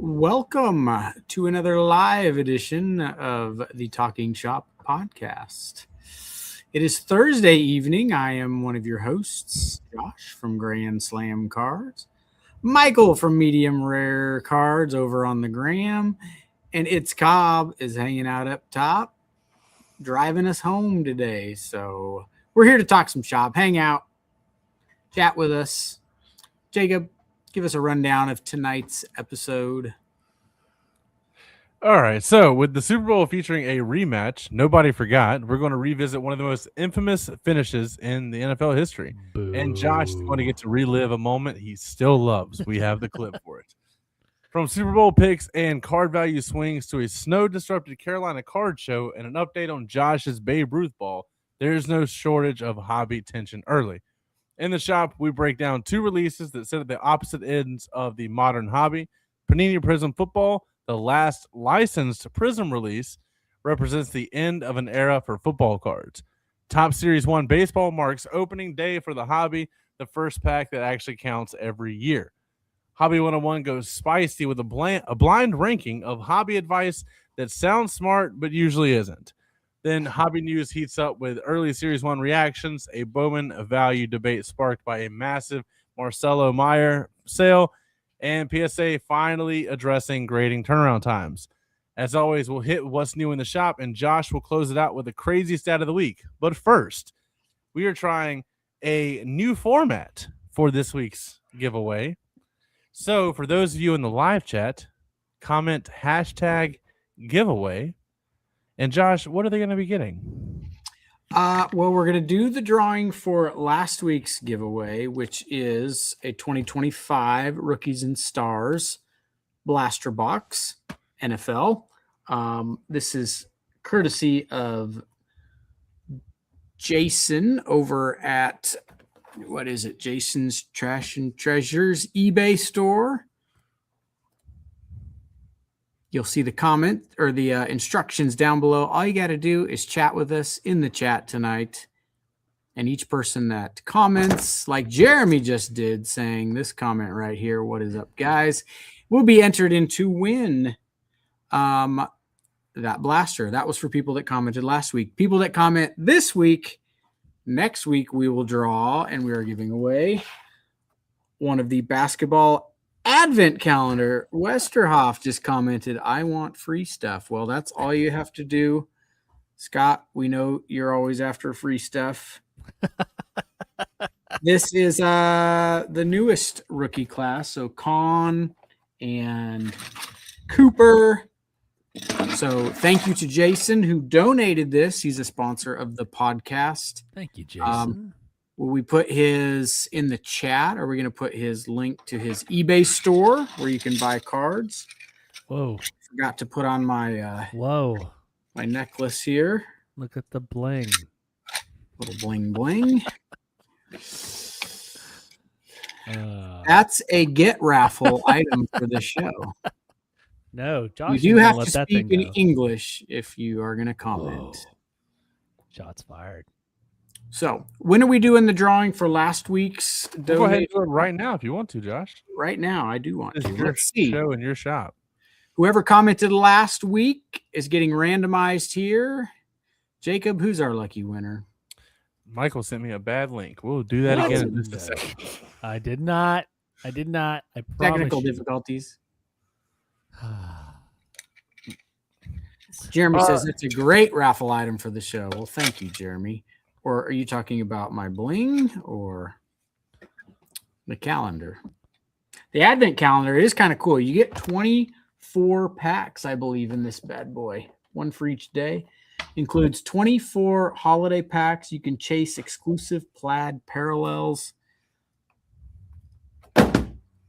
Welcome to another live edition of the Talking Shop podcast. It is Thursday evening. I am one of your hosts, Josh from Grand Slam Cards, Michael from Medium Rare Cards over on the Gram, and It's Cobb is hanging out up top, driving us home today. So we're here to talk some shop, hang out, chat with us. Jacob, give us a rundown of tonight's episode. All right, so with the Super Bowl featuring a rematch, nobody forgot, we're going to revisit one of the most infamous finishes in the NFL history. Boo. And Josh is going to get to relive a moment he still loves. We have the clip for it. From Super Bowl picks and card value swings to a snow-disrupted Carolina card show and an update on Josh's Babe Ruth ball, there's no shortage of hobby tension early. In the shop, we break down two releases that sit at the opposite ends of the modern hobby. Panini Prizm Football, the last licensed Prizm release, represents the end of an era for football cards. Top Series 1 Baseball marks opening day for the hobby, the first pack that actually counts every year. Hobby 101 goes spicy with a blind ranking of hobby advice that sounds smart but usually isn't. Then Hobby News heats up with early Series 1 reactions, a Bowman value debate sparked by a massive Marcelo Meyer sale, and PSA finally addressing grading turnaround times. As always, we'll hit what's new in the shop, and Josh will close it out with the crazy stat of the week. But first, we are trying a new format for this week's giveaway. So for those of you in the live chat, comment hashtag giveaway. And Josh, what are they going to be getting? Well, we're going to do the drawing for last week's giveaway, which is a 2025 Rookies and Stars Blaster Box NFL. This is courtesy of Jason over at, what is it? Jason's Trash and Treasures eBay store. You'll see the comment or the instructions down below. All you got to do is chat with us in the chat tonight. And each person that comments, like Jeremy just did, saying this comment right here, what is up, guys, will be entered in to win that blaster. That was for people that commented last week. People that comment this week, next week we will draw, and we are giving away one of the basketball Advent calendar. Westerhoff just commented, I want free stuff. Well, that's all you have to do. Scott, we know you're always after free stuff. This is the newest rookie class. So Con and Cooper. So thank you to Jason who donated this. He's a sponsor of the podcast. Thank you, Jason. Will we put his in the chat? Are we going to put his link to his eBay store where you can buy cards? Whoa. Forgot to put on my Whoa. my necklace here. Look at the bling. Little bling bling. That's a get raffle item for the show. No, Josh. You do have to speak in English if you are going to comment. Whoa. Shots fired. So, when are we doing the drawing for last week's? Go ahead and do it right now if you want to, Josh. Right now, I do want to. Let's see. Show in your shop. Whoever commented last week is getting randomized here. Jacob, who's our lucky winner? Michael sent me a bad link. We'll do that again in just a second. I did not. I promise. Technical difficulties. Jeremy says it's a great raffle item for the show. Well, thank you, Jeremy. Or are you talking about my bling or the calendar? The Advent calendar is kind of cool. You get 24 packs, I believe, in this bad boy. One for each day. Includes 24 holiday packs. You can chase exclusive plaid parallels.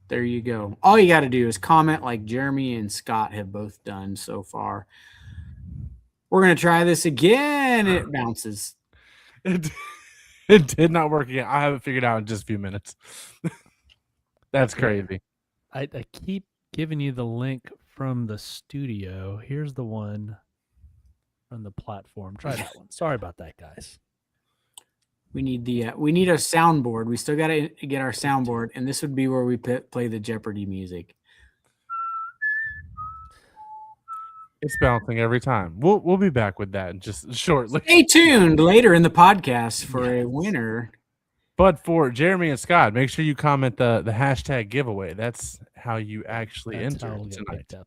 There you go. All you got to do is comment like Jeremy and Scott have both done so far. We're going to try this again. It bounces. It did not work again. I have it figured out in just a few minutes. That's crazy. I keep giving you the link from the studio. Here's the one from the platform. Try that one. Sorry about that, guys. We need a soundboard. We still got to get our soundboard, and this would be where we play the Jeopardy music. It's bouncing every time. We'll be back with that just shortly. Stay tuned later in the podcast for a winner. But for Jeremy and Scott, make sure you comment the hashtag giveaway. That's how you actually enter tonight. Yep.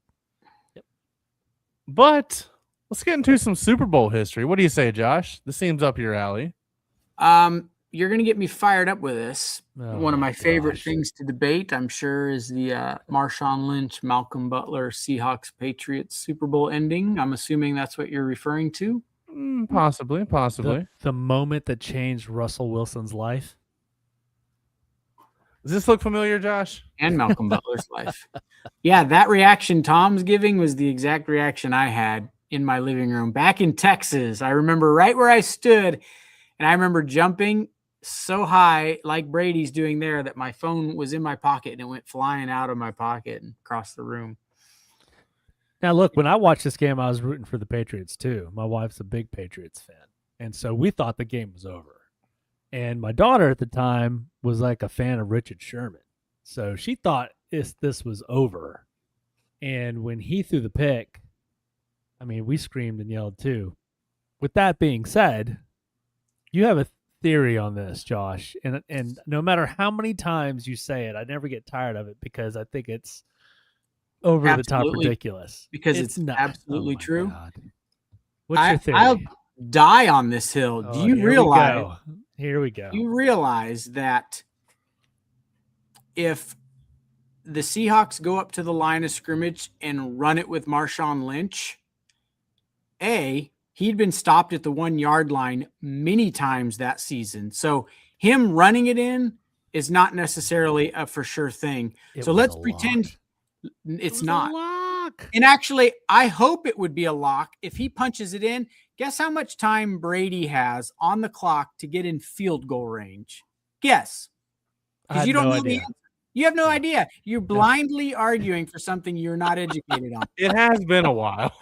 But let's get into some Super Bowl history. What do you say, Josh? This seems up your alley. You're going to get me fired up with this. One of my favorite gosh. things to debate, I'm sure, is the Marshawn Lynch, Malcolm Butler, Seahawks, Patriots Super Bowl ending. I'm assuming that's what you're referring to. Possibly. The moment that changed Russell Wilson's life. Does this look familiar, Josh? And Malcolm Butler's life. Yeah, that reaction Tom's giving was the exact reaction I had in my living room back in Texas. I remember right where I stood, and I remember jumping so high like Brady's doing there that my phone was in my pocket and it went flying out of my pocket and across the room. Now, look, when I watched this game, I was rooting for the Patriots too. My wife's a big Patriots fan. And so we thought the game was over. And my daughter at the time was like a fan of Richard Sherman. So she thought this was over. And when he threw the pick, I mean, we screamed and yelled too. With that being said, you have a theory on this, Josh, and no matter how many times you say it, I never get tired of it because I think it's over the top ridiculous. Because it's absolutely true. God. What's your theory? I'll die on this hill. Do you realize? Here we go. You realize that if the Seahawks go up to the line of scrimmage and run it with Marshawn Lynch, he'd been stopped at the 1 yard line many times that season. So him running it in is not necessarily a for sure thing. So let's pretend it's not. A lock. And actually, I hope it would be a lock. If he punches it in, guess how much time Brady has on the clock to get in field goal range? Guess. Because you don't know the answer. You have no idea. You're blindly arguing for something you're not educated on. It has been a while.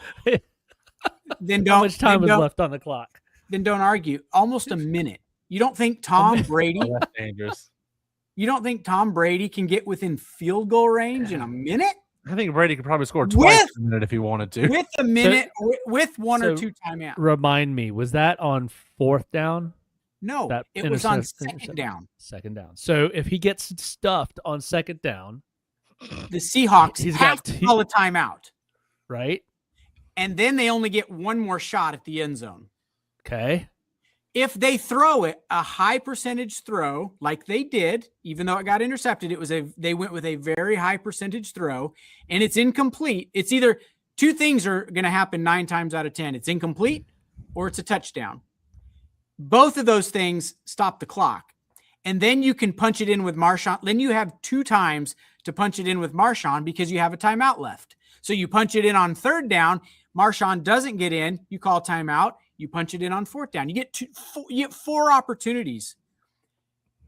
Then how much time is left on the clock? Then don't argue. Almost a minute. You don't think Tom Brady? That's dangerous. You don't think Tom Brady can get within field goal range in a minute? I think Brady could probably score twice a minute if he wanted to. With a minute, with one or two timeouts. Remind me, was that on 4th down? No, it was on 2nd down. 2nd down. So if he gets stuffed on 2nd down, the Seahawks have to call a timeout. Right? And then they only get one more shot at the end zone. Okay. If they throw it, a high percentage throw, like they did, even though it got intercepted, they went with a very high percentage throw, and it's incomplete. It's either two things are going to happen 9 times out of 10. It's incomplete or it's a touchdown. Both of those things stop the clock. And then you can punch it in with Marshawn. Then you have 2 times to punch it in with Marshawn because you have a timeout left. So you punch it in on 3rd down. Marshawn doesn't get in. You call timeout. You punch it in on 4th down. You get 4 opportunities.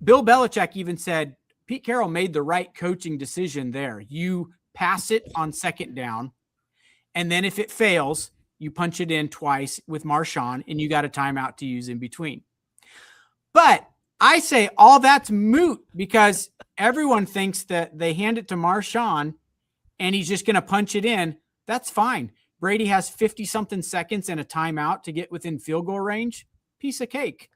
Bill Belichick even said Pete Carroll made the right coaching decision there. You pass it on 2nd down, and then if it fails, you punch it in twice with Marshawn, and you got a timeout to use in between. But I say all that's moot because everyone thinks that they hand it to Marshawn, and he's just going to punch it in. That's fine. Brady has 50-something seconds and a timeout to get within field goal range. Piece of cake.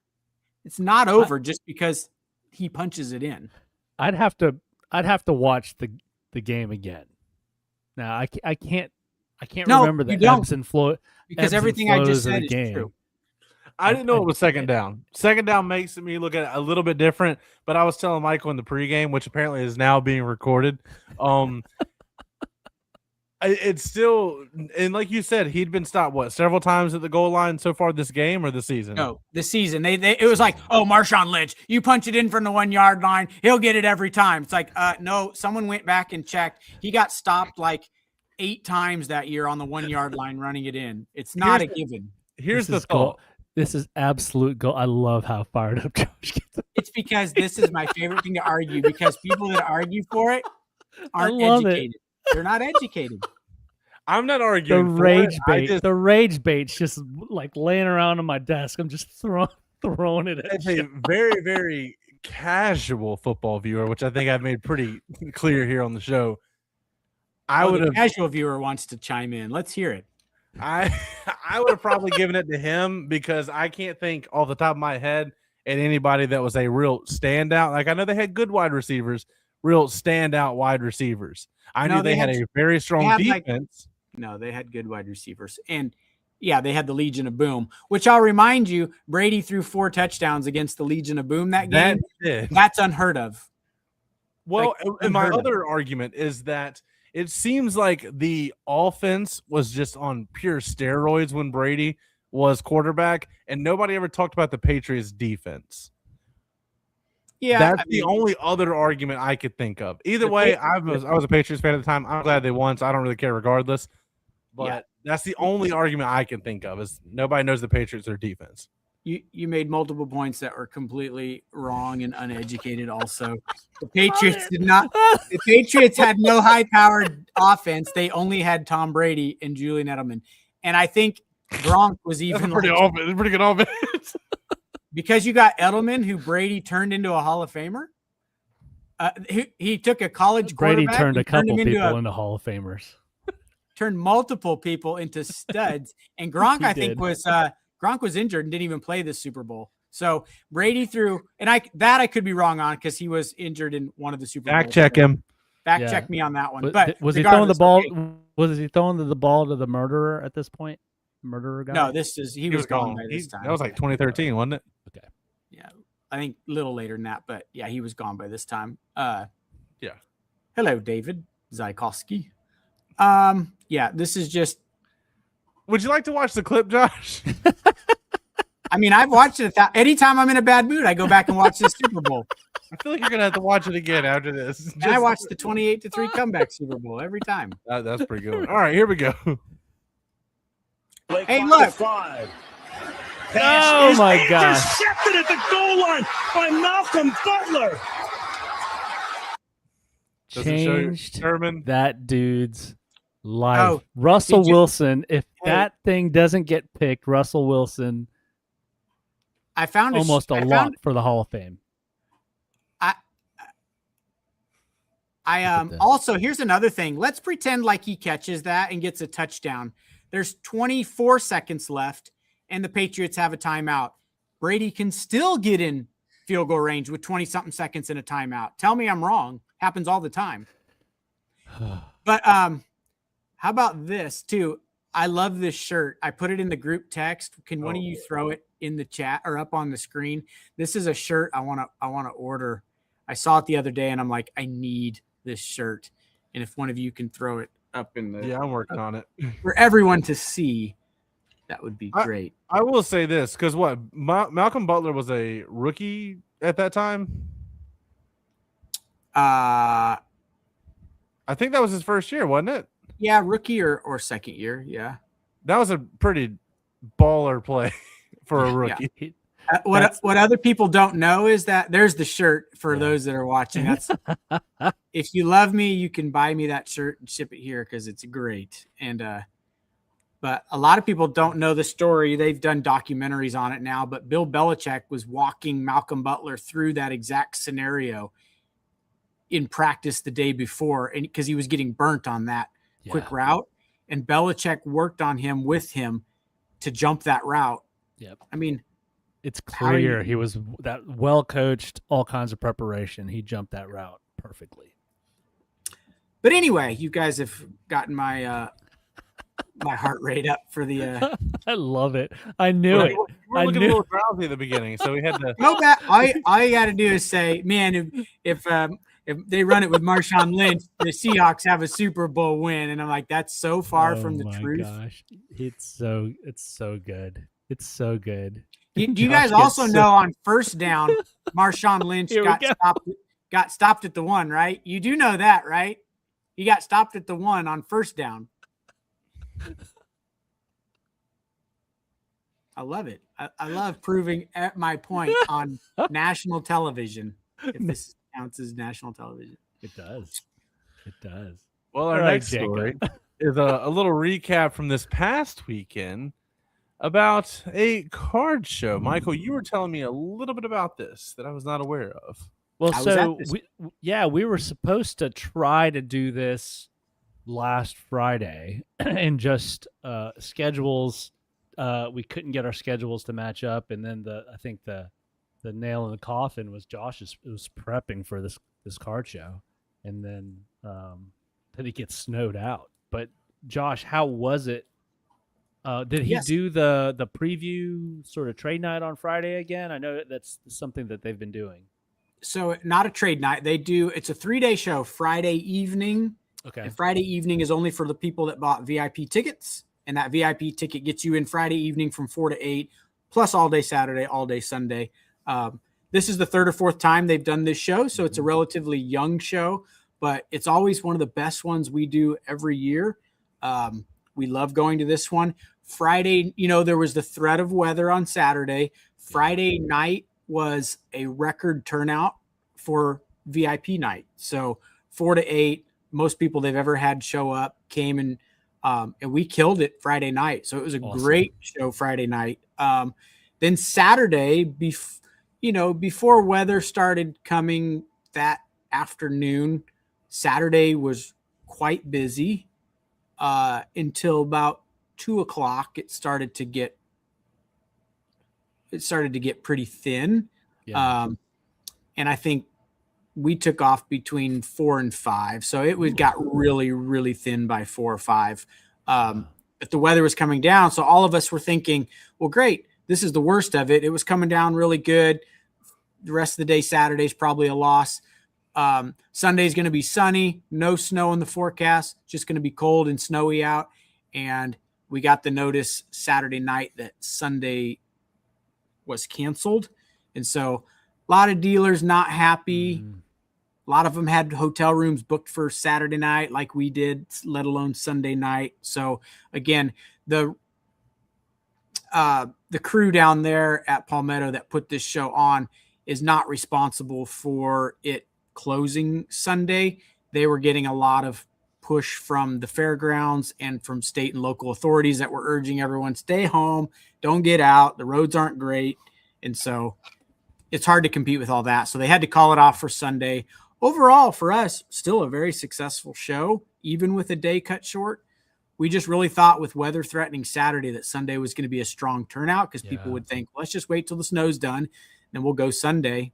It's not over just because he punches it in. I'd have to watch the game again. Now I can't remember the ebbs and flows because everything I just said is true. I didn't know it was 2nd down. 2nd down makes me look at it a little bit different, but I was telling Michael in the pregame, which apparently is now being recorded. It's still, and like you said, he'd been stopped several times at the goal line so far this game or the season? No, the season. It was like, oh, Marshawn Lynch, you punch it in from the 1 yard line, he'll get it every time. It's like, no, someone went back and checked. He got stopped like 8 times that year on the 1 yard line running it in. It's not a given. Here's the thought. This is absolute goal. I love how fired up Josh gets. It's because this is my favorite thing to argue because people that argue for it aren't educated. They're not educated. I'm not arguing. The rage bait's just like laying around on my desk. I'm just throwing it at you. A very, very casual football viewer, which I think I've made pretty clear here on the show. The casual viewer wants to chime in. Let's hear it. I would have probably given it to him because I can't think off the top of my head at anybody that was a real standout. Like I know they had good wide receivers, real standout wide receivers. I knew they had a very strong defense. They had good wide receivers. And yeah, they had the Legion of Boom, which I'll remind you, Brady threw 4 touchdowns against the Legion of Boom that game. That's unheard of. Well, and my other argument is that it seems like the offense was just on pure steroids when Brady was quarterback, and nobody ever talked about the Patriots defense. Yeah, that's the only other argument I could think of. Either way, I was a Patriots fan at the time. I'm glad they won, so I don't really care regardless. But that's the only argument I can think of is nobody knows the Patriots are defense. You made multiple points that were completely wrong and uneducated. Also, the Patriots did not. The Patriots had no high-powered offense. They only had Tom Brady and Julian Edelman, and I think Gronk was even pretty good offense. Because you got Edelman, who Brady turned into a Hall of Famer. He took a college Brady quarterback. Turned a couple people into Hall of Famers. Turned multiple people into studs, and Gronk think was. Gronk was injured and didn't even play this Super Bowl. So Brady threw, and I could be wrong on because he was injured in one of the Super Bowls. Fact check him. Fact check me on that one. But was he throwing the ball? Was he throwing the ball to the murderer at this point? Murderer guy? No, he was gone by this time. That was like 2013, wasn't it? Okay. Yeah, I think a little later than that, but yeah, he was gone by this time. Yeah. Hello, David Zykowski. Yeah, this is just. Would you like to watch the clip, Josh? I mean, I've watched it. Anytime I'm in a bad mood, I go back and watch the Super Bowl. I feel like you're going to have to watch it again after this. And I watch the 28-3 comeback Super Bowl every time. That's pretty good. All right, here we go. Hey, look. Oh, my gosh. Intercepted at the goal line by Malcolm Butler. Changed that dude's life. Oh, Russell Wilson, if that thing doesn't get picked, Russell Wilson I found almost a lot for the Hall of Fame. Also, here's another thing. Let's pretend like he catches that and gets a touchdown. There's 24 seconds left, and the Patriots have a timeout. Brady can still get in field goal range with 20-something seconds in a timeout. Tell me I'm wrong. Happens all the time. But how about this, too? I love this shirt. I put it in the group text. Can one of you throw it in the chat or up on the screen? This is a shirt I want to order. I saw it the other day, and I'm like, I need this shirt. And if one of you can throw it up in the I'm working on it for everyone to see, that would be great. I will say this because Malcolm Butler was a rookie at that time. I think that was his first year, wasn't it? Yeah, rookie or second year. Yeah, that was a pretty baller play for a rookie. Yeah. What other people don't know is that there's the shirt for those that are watching. That's if you love me, you can buy me that shirt and ship it here because it's great. And but a lot of people don't know the story. They've done documentaries on it now. But Bill Belichick was walking Malcolm Butler through that exact scenario in practice the day before, and because he was getting burnt on that quick route, and Belichick worked on him with him to jump that route. Yep. I mean, it's clear he was that well coached, all kinds of preparation. He jumped that route perfectly. But anyway, you guys have gotten my my heart rate up for the. I love it. I knew it. We're looking a little drowsy at the beginning, so we had to go back. All you got to do is say, "Man, if they run it with Marshawn Lynch, the Seahawks have a Super Bowl win." And I'm like, that's so far from the truth. Gosh. It's so good. It's so good. Do you guys also know on first down, Marshawn Lynch got stopped at the 1, right? You do know that, right? He got stopped at the 1 on first down. I love it. I love proving my point on national television. If this counts as national television. It does. It does. Well, our next story is a little recap from this past weekend about a card show. Michael, you were telling me a little bit about this that I was not aware of. Well, so we were supposed to try to do this last Friday, and just schedules. We couldn't get our schedules to match up, and then I think the nail in the coffin was Josh was prepping for this card show, and then he gets snowed out. But Josh, how was it? Did he do the preview sort of trade night on Friday again? I know that's something that they've been doing. So not a trade night. It's a 3-day show, Friday evening. Okay. And Friday evening is only for the people that bought VIP tickets. And that VIP ticket gets you in Friday evening from 4 to 8, plus all day Saturday, all day Sunday. This is the third or fourth time they've done this show. So it's a relatively young show, but it's always one of the best ones we do every year. We love going to this one. Friday, there was the threat of weather on Saturday. Friday night was a record turnout for VIP night. So 4 to 8, most people they've ever had show up came and we killed it Friday night. So it was a great show Friday night. Then Saturday, before weather started coming that afternoon, Saturday was quite busy until about 2:00. It started to get pretty thin. Yeah. And I think we took off between 4 and 5. So it got really, really thin by 4 or 5. But the weather was coming down. So all of us were thinking, well, great. This is the worst of it. It was coming down really good. The rest of the day, Saturday's probably a loss. Sunday's going to be sunny, no snow in the forecast, just going to be cold and snowy out. And we got the notice Saturday night that Sunday was canceled. And so a lot of dealers not happy. A lot of them had hotel rooms booked for Saturday night like we did, let alone Sunday night. So again, the crew down there at Palmetto that put this show on is not responsible for it closing Sunday. They were getting a lot of push from the fairgrounds and from state and local authorities that were urging everyone, stay home, don't get out. The roads aren't great. And so it's hard to compete with all that. So they had to call it off for Sunday. Overall, for us, still a very successful show, even with a day cut short. We just really thought with weather threatening Saturday that Sunday was going to be a strong turnout because people would think, let's just wait till the snow's done and we'll go Sunday.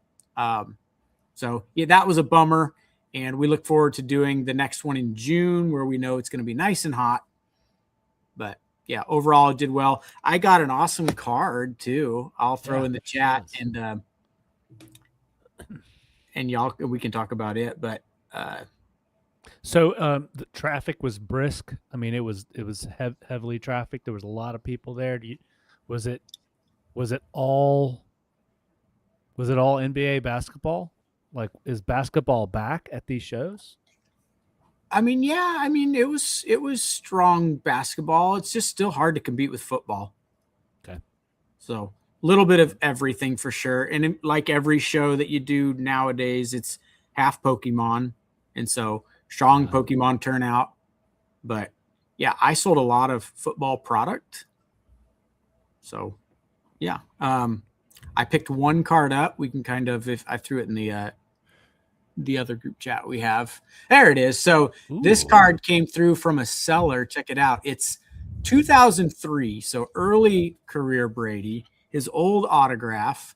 So, yeah, that was a bummer. And we look forward to doing the next one in June where we know it's going to be nice and hot. But, yeah, overall it did well. I got an awesome card, too. I'll throw in the chat and y'all, we can talk about it. But so the traffic was brisk. I mean, it was heavily trafficked. There was a lot of people there. Was it all NBA basketball? Like, is basketball back at these shows? I mean, yeah. I mean, it was strong basketball. It's just still hard to compete with football. Okay. So a little bit of everything for sure. And like every show that you do nowadays, it's half Pokemon. And so strong Pokemon turnout. But yeah, I sold a lot of football product. So yeah. I picked one card up. We can kind of, if I threw it in the other group chat we have. There it is. So this card came through from a seller. Check it out. It's 2003. So early career Brady. His old autograph.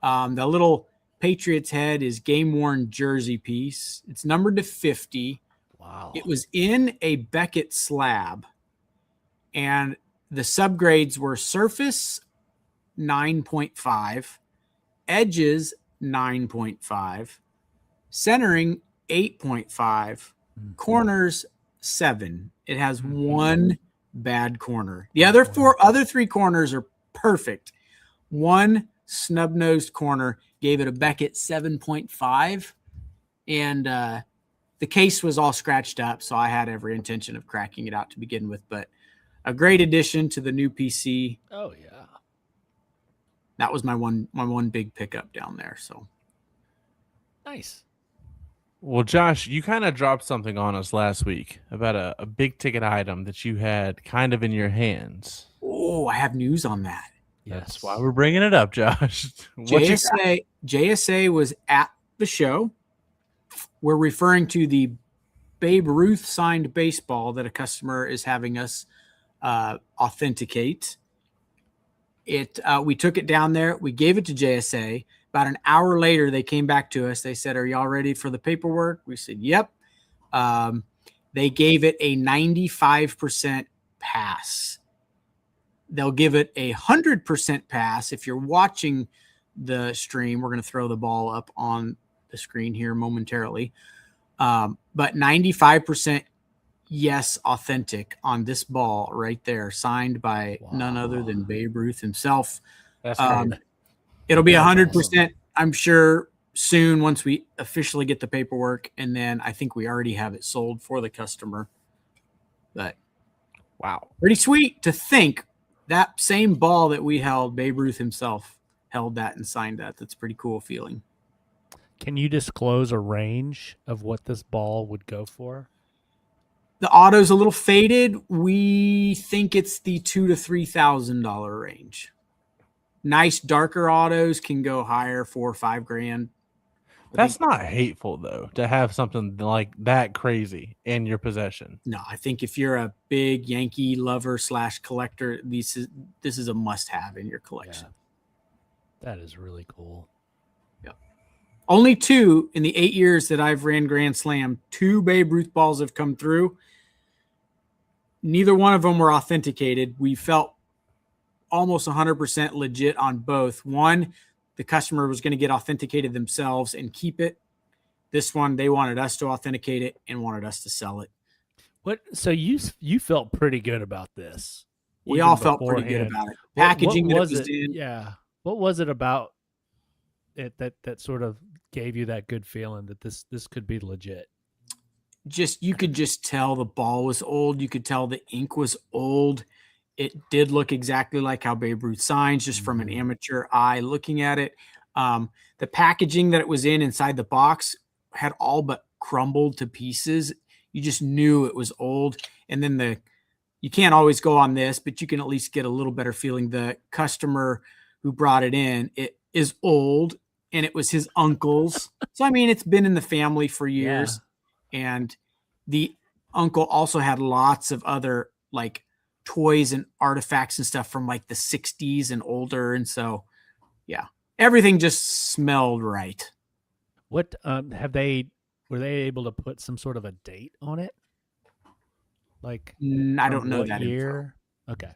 The little Patriots head is game-worn jersey piece. It's numbered to 50. Wow. It was in a Beckett slab. And the subgrades were surface 9.5, edges 9.5, centering 8.5, corners 7. It has one bad corner. The other three corners are perfect. One snub-nosed corner gave it a Beckett 7.5, and the case was all scratched up, so I had every intention of cracking it out to begin with. But a great addition to the new PC. Oh yeah. That was my one big pickup down there. So nice. Well, Josh, you kind of dropped something on us last week about a big ticket item that you had kind of in your hands. Oh, I have news on that. Yes. That's why we're bringing it up, Josh. JSA was at the show. We're referring to the Babe Ruth signed baseball that a customer is having us authenticate. We took it down there. We gave it to JSA. About an hour later, they came back to us. They said, "Are y'all ready for the paperwork?" We said, "Yep." They gave it a 95% pass. They'll give it a 100% pass. If you're watching the stream, we're going to throw the ball up on the screen here momentarily. But 95% yes, authentic on this ball right there, signed by none other than Babe Ruth himself. That's crazy. It'll be 100%, I'm sure, soon once we officially get the paperwork, and then I think we already have it sold for the customer. But wow, pretty sweet to think that same ball that we held, Babe Ruth himself held that and signed that. That's a pretty cool feeling. Can you disclose a range of what this ball would go for? The auto's a little faded. We think it's the $2,000 to $3,000 range. Nice darker autos can go higher, $4,000 or $5,000. That's not hateful though to have something like that crazy in your possession. No, I think if you're a big Yankee lover / collector, this is a must-have in your collection. Yeah. That is really cool. Yep. Only 2 in the 8 years that I've ran Grand Slam. 2 Babe Ruth balls have come through. Neither one of them were authenticated. We felt almost 100% legit on both. One, the customer was going to get authenticated themselves and keep it. This one, they wanted us to authenticate it and wanted us to sell it. So you felt pretty good about this. We all felt pretty good about it. Packaging what that it was in. Yeah. What was it about it that sort of gave you that good feeling that this could be legit? You could just tell the ball was old. You could tell the ink was old. It did look exactly like how Babe Ruth signs, just from an amateur eye looking at it. The packaging that it was in inside the box had all but crumbled to pieces. You just knew it was old. And then you can't always go on this, but you can at least get a little better feeling. The customer who brought it in, it is old, and it was his uncle's. So, I mean, it's been in the family for years. Yeah. And the uncle also had lots of other like toys and artifacts and stuff from like the 60s and older. And so, yeah, everything just smelled right. What were they able to put some sort of a date on it? Like, I don't know that year. Info. Okay.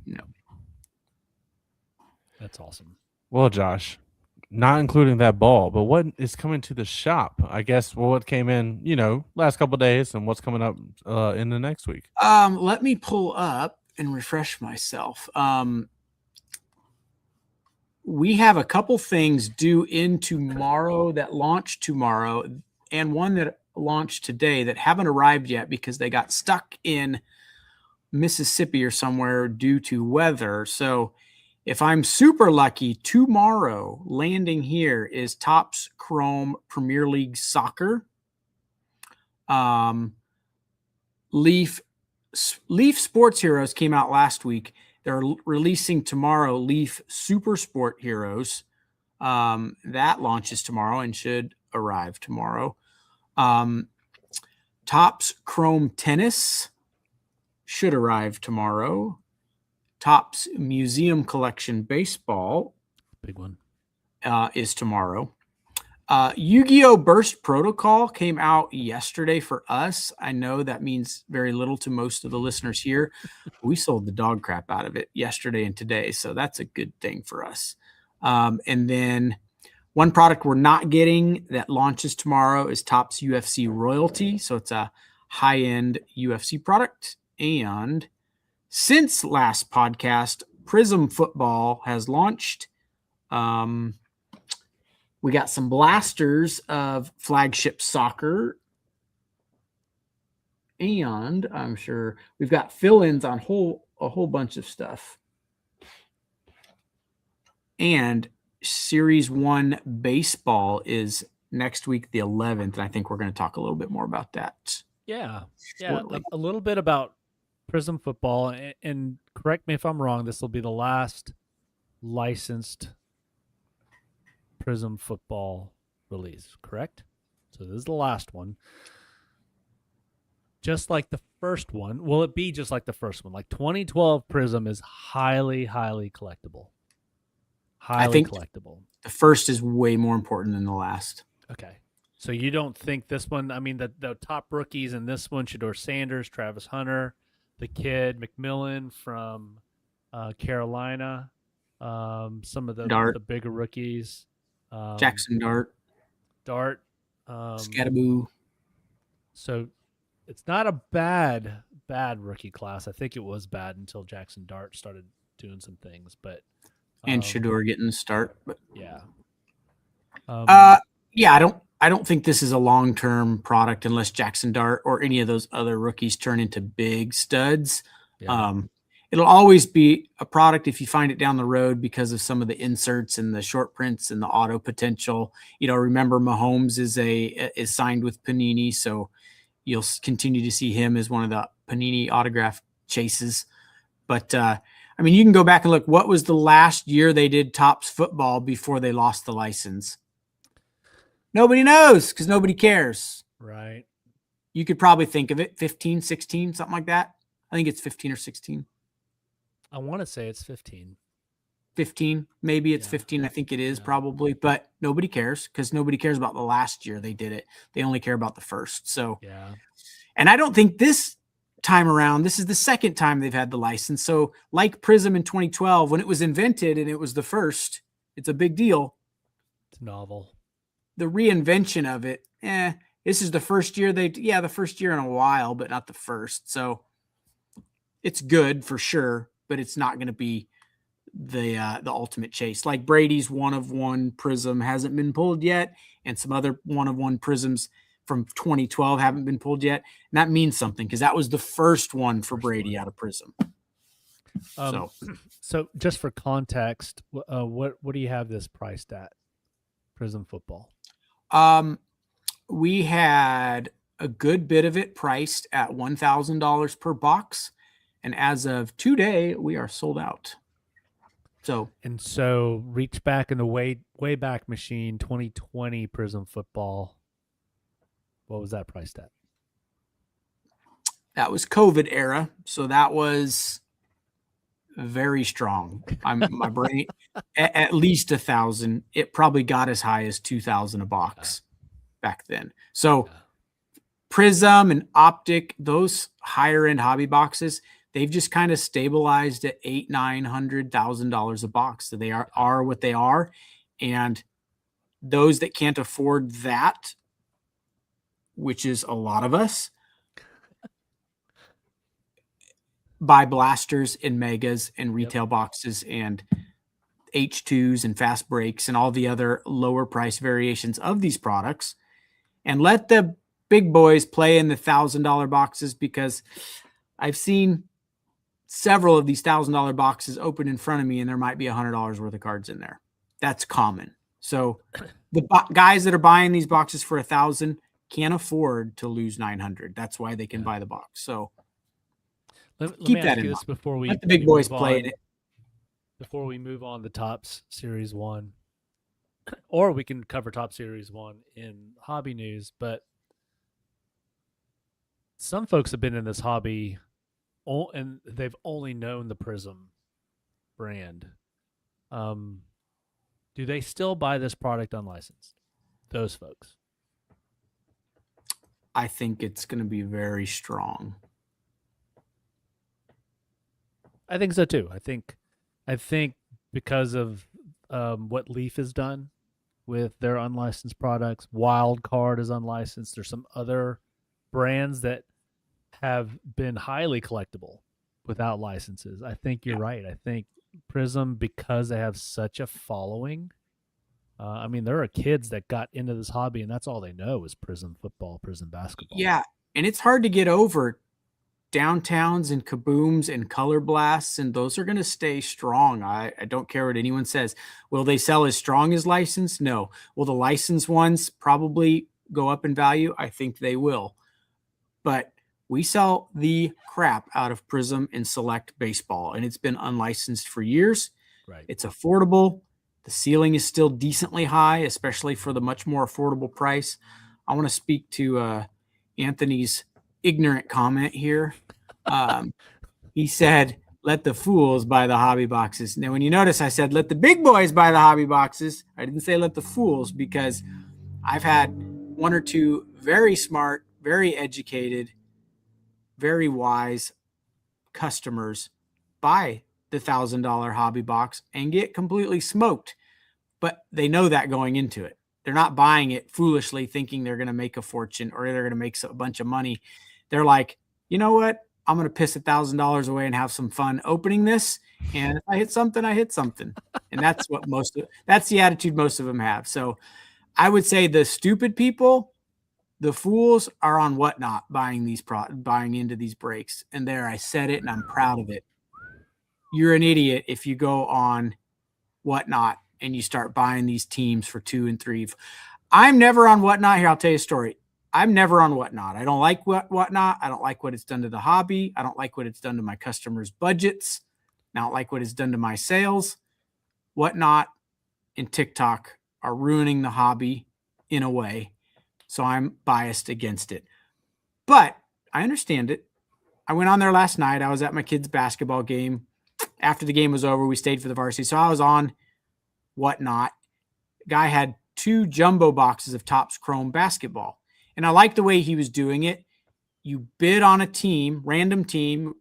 No. That's awesome. Well, Josh, not including that ball, but what is coming to the shop? I guess what came in, last couple of days, and what's coming up in the next week. Let me pull up and refresh myself. We have a couple things due in tomorrow that launch tomorrow, and one that launched today that haven't arrived yet because they got stuck in Mississippi or somewhere due to weather. So if I'm super lucky, tomorrow landing here is Topps Chrome Premier League Soccer. Leaf Sports Heroes came out last week. They're releasing tomorrow Leaf Super Sport Heroes. That launches tomorrow and should arrive tomorrow. Topps Chrome Tennis should arrive tomorrow. Topps Museum Collection Baseball, big one, is tomorrow. Yu-Gi-Oh! Burst Protocol came out yesterday for us. I know that means very little to most of the listeners here. We sold the dog crap out of it yesterday and today, so that's a good thing for us. And then one product we're not getting that launches tomorrow is Topps UFC Royalty. So it's a high-end UFC product. And since last podcast, Prizm Football has launched. We got some blasters of Flagship Soccer. And I'm sure we've got fill-ins on a whole bunch of stuff. And Series 1 Baseball is next week, the 11th. And I think we're going to talk a little bit more about that. Yeah. A little bit about Prizm Football. And correct me if I'm wrong, this will be the last licensed Prizm Football release, correct? So this is the last one. Just like the first one. Will it be just like the first one? Like 2012 Prizm is highly, highly collectible. Highly collectible. The first is way more important than the last. Okay. So you don't think this one, I mean, the top rookies in this one, Shedeur Sanders, Travis Hunter, the kid, McMillan from Carolina, some of the bigger rookies. Jackson Dart. Scattaboo. So it's not a bad rookie class. I think it was bad until Jackson Dart started doing some things, but and Shedeur getting the start. But yeah. I don't think this is a long-term product unless Jackson Dart or any of those other rookies turn into big studs. Yeah. It'll always be a product if you find it down the road because of some of the inserts and the short prints and the auto potential. Remember Mahomes is signed with Panini, so you'll continue to see him as one of the Panini autograph chases. But you can go back and look. What was the last year they did Topps football before they lost the license? Nobody knows because nobody cares. Right. You could probably think of it 15, 16, something like that. I think it's 15 or 16. I want to say it's 15. 15. Maybe it's 15. I think it is probably, but nobody cares because nobody cares about the last year they did it. They only care about the first. So, yeah. And I don't think this time around, this is the second time they've had the license. So like Prizm in 2012, when it was invented and it was the first, it's a big deal. It's novel. The reinvention of it, this is the first year the first year in a while, but not the first. So it's good for sure, but it's not going to be the ultimate chase. Like Brady's 1-of-1 Prizm hasn't been pulled yet, and some other 1-of-1 Prizms from 2012 haven't been pulled yet. And that means something because that was the first one for Brady out of Prizm. So just for context, what do you have this priced at? Prizm football. We had a good bit of it priced at $1,000 per box, and as of today, we are sold out. So reach back in the way back machine, 2020 Prizm football. What was that priced at? That was COVID era, so that was very strong. My brain at least 1,000. It probably got as high as 2,000 a box back then. So Prizm and Optic, those higher end hobby boxes, they've just kind of stabilized at $800,000-$900,000 a box. So they are what they are, and those that can't afford that, which is a lot of us, buy blasters and megas and retail boxes and H2s and fast breaks and all the other lower price variations of these products, and let the big boys play in the $1,000 boxes, because I've seen several of these $1,000 boxes open in front of me and there might be $100 worth of cards in there. That's common. So the guys that are buying these boxes for 1,000 can't afford to lose 900. That's why they can buy the box. So let keep me that ask in you mind. this before we let the big boys play in it. Before we move on to Topps Series 1, or we can cover Topps Series 1 in hobby news, but some folks have been in this hobby and they've only known the Prizm brand. Do they still buy this product unlicensed? Those folks. I think it's going to be very strong. I think so too. I think because of what Leaf has done with their unlicensed products, Wild Card is unlicensed. There's some other brands that have been highly collectible without licenses. I think you're right. I think Prizm, because they have such a following, there are kids that got into this hobby and that's all they know is Prizm football, Prizm basketball. Yeah, and it's hard to get over. Downtowns and kabooms and color blasts, and those are going to stay strong. I don't care what anyone says. Will they sell as strong as licensed? No. Will the licensed ones probably go up in value? I think they will. But we sell the crap out of Prizm and Select Baseball, and it's been unlicensed for years. Right. It's affordable. The ceiling is still decently high, especially for the much more affordable price. I want to speak to Anthony's ignorant comment here. He said, let the fools buy the hobby boxes. Now, when you notice, I said, let the big boys buy the hobby boxes. I didn't say let the fools, because I've had one or two very smart, very educated, very wise customers buy the $1,000 hobby box and get completely smoked. But they know that going into it. They're not buying it foolishly thinking they're going to make a fortune or they're going to make a bunch of money. They're like, you know what? I'm going to piss $1,000 away and have some fun opening this. And if I hit something, I hit something. And that's what that's the attitude most of them have. So I would say the stupid people, the fools, are on Whatnot buying into these breaks. And there, I said it, and I'm proud of it. You're an idiot if you go on Whatnot and you start buying these teams for 2 and 3. I'm never on Whatnot. Here, I'll tell you a story. I'm never on Whatnot. I don't like Whatnot. I don't like what it's done to the hobby. I don't like what it's done to my customers' budgets. I don't like what it's done to my sales. Whatnot and TikTok are ruining the hobby in a way. So I'm biased against it. But I understand it. I went on there last night. I was at my kid's basketball game. After the game was over, we stayed for the varsity. So I was on Whatnot. The guy had 2 jumbo boxes of Topps Chrome basketball. And I like the way he was doing it. You bid on a team, random team.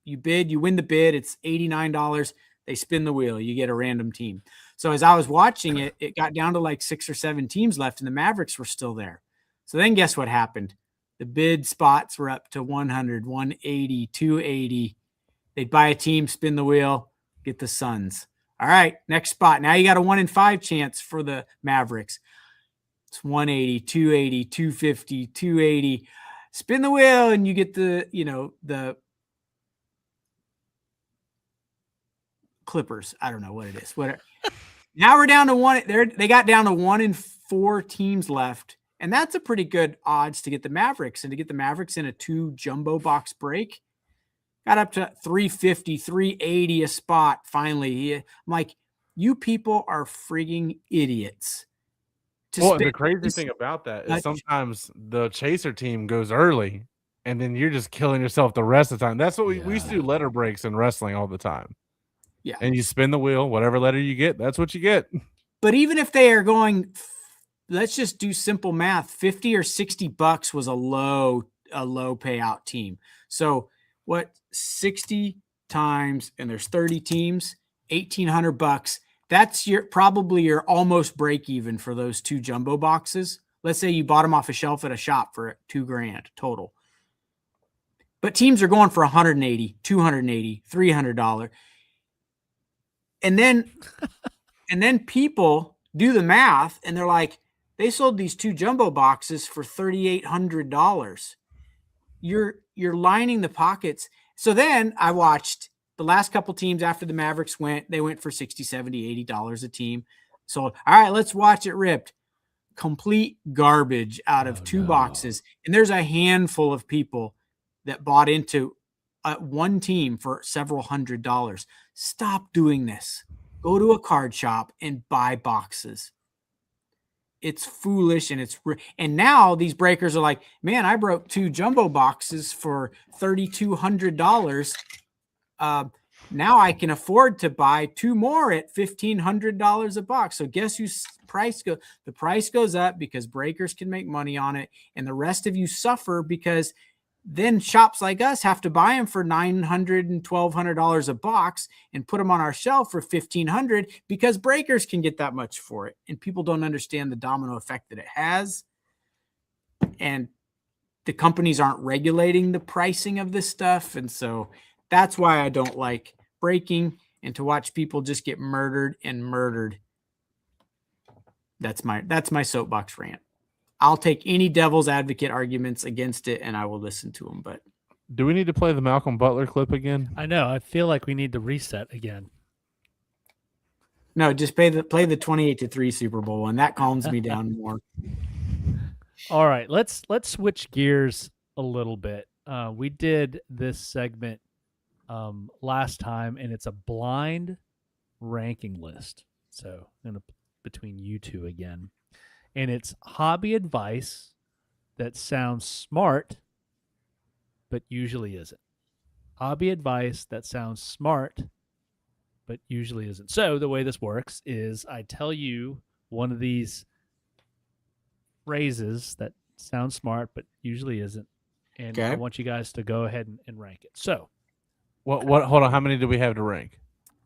You bid, you win the bid. It's $89. They spin the wheel. You get a random team. So as I was watching it, it got down to like 6 or 7 teams left, and the Mavericks were still there. So then guess what happened? The bid spots were up to 100, 180, 280. They'd buy a team, spin the wheel, get the Suns. All right, next spot. Now you got a 1 in 5 chance for the Mavericks. It's 180, 280, 250, 280. Spin the wheel and you get the Clippers. I don't know what it is. Now we're down to 1. They got down to 1 in 4 teams left. And that's a pretty good odds to get the Mavericks. And to get the Mavericks in a 2 jumbo box break, got up to 350, 380 a spot finally. I'm like, you people are frigging idiots. Well, the crazy thing about that is sometimes the chaser team goes early, and then you're just killing yourself the rest of the time. That's what we used to do letter breaks in wrestling all the time. Yeah. And you spin the wheel, whatever letter you get, that's what you get. But even if they are going, let's just do simple math. 50 or $60 was a low payout team. So what, 60 times, and there's 30 teams, $1,800. That's probably your almost break even for those 2 jumbo boxes. Let's say you bought them off a shelf at a shop for $2,000 total. But teams are going for $180, $280, $300. And then people do the math and they're like, they sold these 2 jumbo boxes for $3,800. You're lining the pockets. So then I watched the last couple teams after the Mavericks they went for $60, $70, $80 a team. So, all right, let's watch it ripped. Complete garbage out of 2 boxes. And there's a handful of people that bought into one team for several $100s. Stop doing this. Go to a card shop and buy boxes. It's foolish, and now these breakers are like, man, I broke 2 jumbo boxes for $3,200. Now I can afford to buy 2 more at $1,500 a box. So guess whose the price goes up because breakers can make money on it, and the rest of you suffer because then shops like us have to buy them for $900 and $1,200 a box and put them on our shelf for $1,500 because breakers can get that much for it. And people don't understand the domino effect that it has. And the companies aren't regulating the pricing of this stuff. And so that's why I don't like breaking, and to watch people just get murdered. That's my soapbox rant. I'll take any devil's advocate arguments against it, and I will listen to them. But do we need to play the Malcolm Butler clip again? I know. I feel like we need to reset again. No, just play the 28-3 Super Bowl one. That calms me down more. All right, let's switch gears a little bit. We did this segment last time, and it's a blind ranking list. So between you two again. And it's hobby advice that sounds smart, but usually isn't. Hobby advice that sounds smart, but usually isn't. So the way this works is I tell you one of these phrases that sounds smart, but usually isn't. And I Okay. want you guys to go ahead and rank it. So What? Hold on. How many do we have to rank?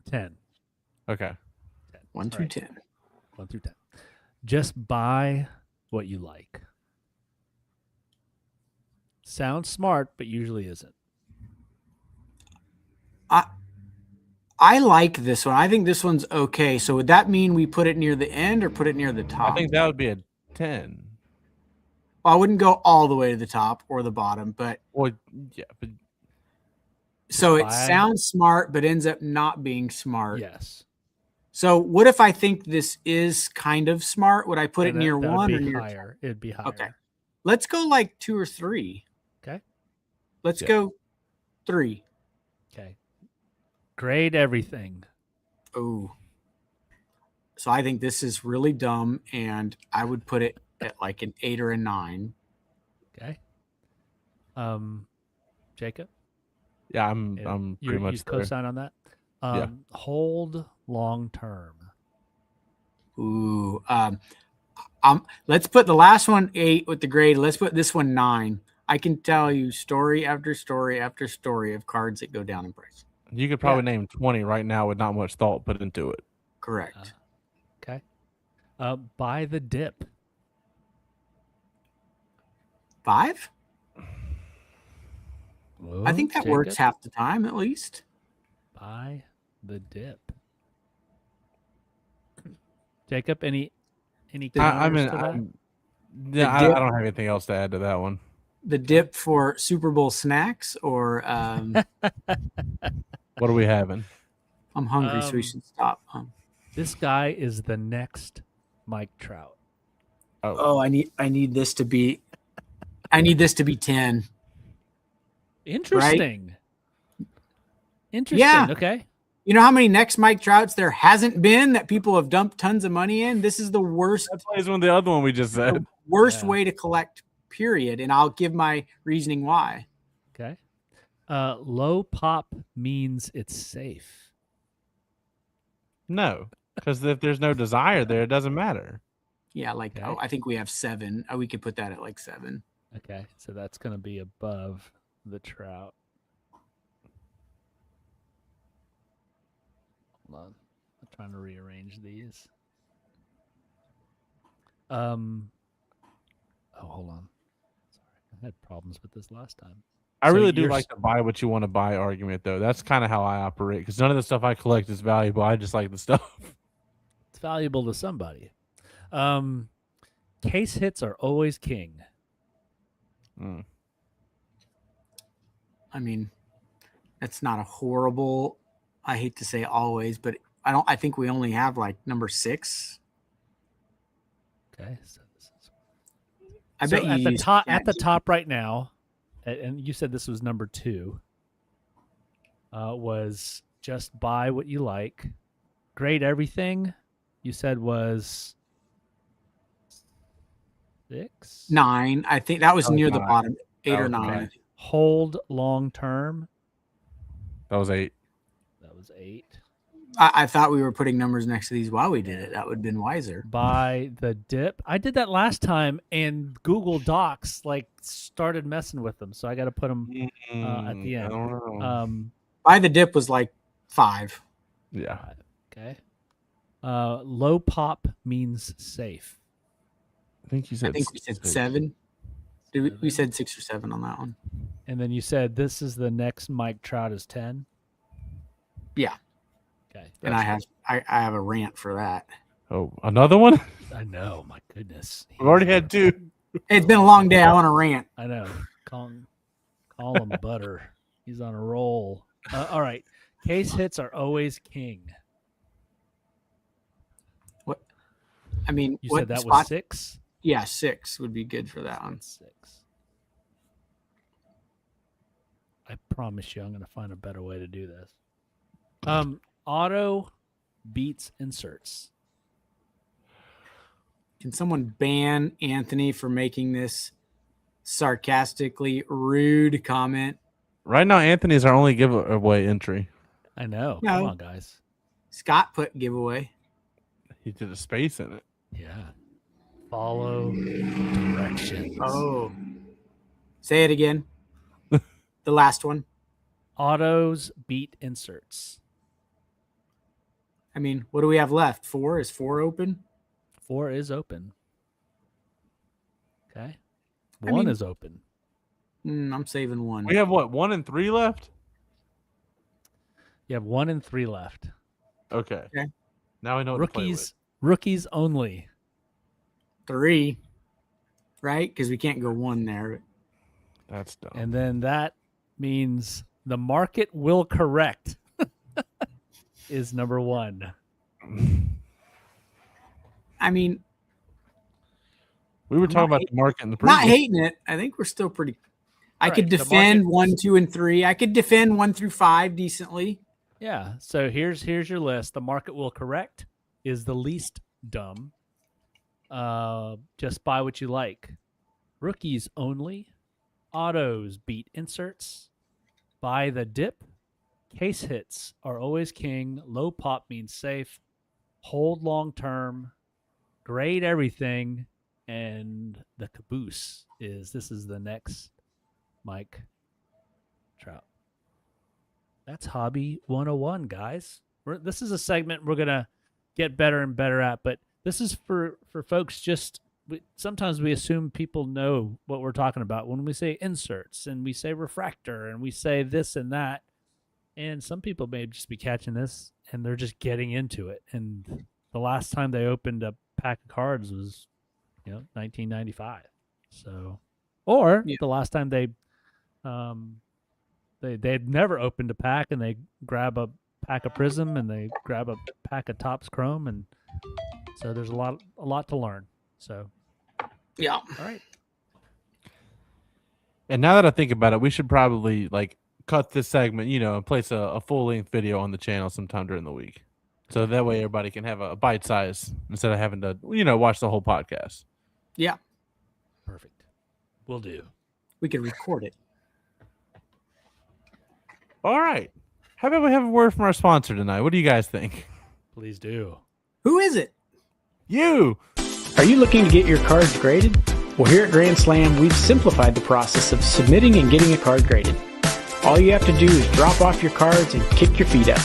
10. Okay. 1 through 10. 1 through 10. Just buy what you like. Sounds smart, but usually isn't. I like this one. I think this one's okay. So would that mean we put it near the end or put it near the top? I think that would be a 10. Well, I wouldn't go all the way to the top or the bottom, but Well, yeah, but so it buy- sounds smart, but ends up not being smart. Yes. So what if I think this is kind of smart? Would I put it near That would 1 be or near higher? It'd be higher. Okay. Let's go like 2 or 3. Okay. Let's Yeah. go 3. Okay. Grade everything. Oh. So I think this is really dumb, and I would put it at like an 8 or a 9. Okay. Jacob? yeah, I'm pretty much you there. co-sign on that? Yeah. Hold long term. Ooh. Let's put the last one 8 with the grade. Let's put this one 9. I can tell you story after story after story of cards that go down in price. You could probably name 20 right now with not much thought put into it. Correct. Okay. Buy the dip. 5? I think that Jacob? works half the time at least. Buy the dip. Jacob, any counters to that? I dip- don't have anything else to add to that one. The dip for Super Bowl snacks, or What are we having? I'm hungry, so we should stop. This guy is the next Mike Trout. Oh, I need this to be 10. Interesting. Interesting. Yeah. Okay. You know how many next Mike Trouts there hasn't been that people have dumped tons of money in? This is the worst That plays one the other one we just said. Yeah. way to collect, period. And I'll give my reasoning why. Okay. Low pop means it's safe. No, because if there's no desire there, it doesn't matter. Yeah, like Okay. I think we have 7. We could put that at like 7. Okay. So that's going to be above the Trout. Hold on. I'm trying to rearrange these. Oh, hold on. Sorry. I had problems with this last time. I So really do you're like the buy what you want to buy argument, though. That's kind of how I operate because none of the stuff I collect is valuable. I just like the stuff. It's valuable to somebody. Case hits are always king. Mm. I mean, that's not a horrible. I hate to say always, but I think we only have like number 6. Okay. So this is I so bet you at the use top at the ChatGPT. top right now, and you said this was number 2. Was just buy what you like, grade everything. You said was 6. 9. I think that was That was near the 9. bottom. 8 That or was 9. 9. Hold long term. That was 8. That was 8. I thought we were putting numbers next to these while we did it. That would have been wiser. Buy the dip. I did that last time, and Google Docs started messing with them, so I got to put them at the I end. don't know. Buy the dip was like 5. Yeah. Okay. Low pop means safe. I think you said I think we said 6. 7. We said 6 or 7 on that one. And then you said this is the next Mike Trout is 10. Yeah. Okay. And I have a rant for that. Oh, another one? I know. My goodness. We've already had 2. It's been a long day. I want to rant. I know. Call him butter. He's on a roll. All right. Case hits are always king. What? I mean, You what said that spot? was 6? Yeah, 6 would be good for that one. 6. I promise you I'm going to find a better way to do this. Auto beats inserts. Can someone ban Anthony for making this sarcastically rude comment. Right now, Anthony's our only giveaway entry. I know. No. Come on, guys. Scott put giveaway. He did a space in it. Yeah. Follow directions. Oh. Say it again. The last one. Autos beat inserts. I mean, what do we have left? 4? Is 4 open? 4 is open. Okay. I 1 mean- is open. I'm saving 1. We have what, 1 and 3 left? You have 1 and 3 left. Okay. Okay. Now I know what to play with. Rookies only. 3. Right? Because we can't go 1 there. That's dumb. And then that means the market will correct is number 1. I mean, We were talking about the market in the not previous. hating it. I think we're still pretty. I All could right, the defend market- 1, 2, and 3. I could defend 1 through 5 decently. Yeah. So here's your list. The market will correct is the least dumb. Just buy what you like. Rookies only. Autos beat inserts. Buy the dip. Case hits are always king. Low pop means safe. Hold long term. Grade everything. And the caboose is this is the next Mike Trout. That's Hobby 101, guys. This is a segment we're going to get better and better at, but this is for folks sometimes we assume people know what we're talking about when we say inserts and we say refractor and we say this and that. And some people may just be catching this and they're just getting into it. And the last time they opened a pack of cards was, 1995. So, or the last time they'd never opened a pack and they grab a pack of Prizm and they grab a pack of Topps Chrome, and so there's a lot to learn. So, Yeah. all right. And now that I think about it, we should probably cut this segment, and place a full length video on the channel sometime during the week, so that way everybody can have a bite size instead of having to watch the whole podcast. Yeah. Perfect. Will do. We could record it. All right. How about we have a word from our sponsor tonight? What do you guys think? Please do. Who is it? You. Are you looking to get your cards graded? Well, here at Grand Slam, we've simplified the process of submitting and getting a card graded. All you have to do is drop off your cards and kick your feet up,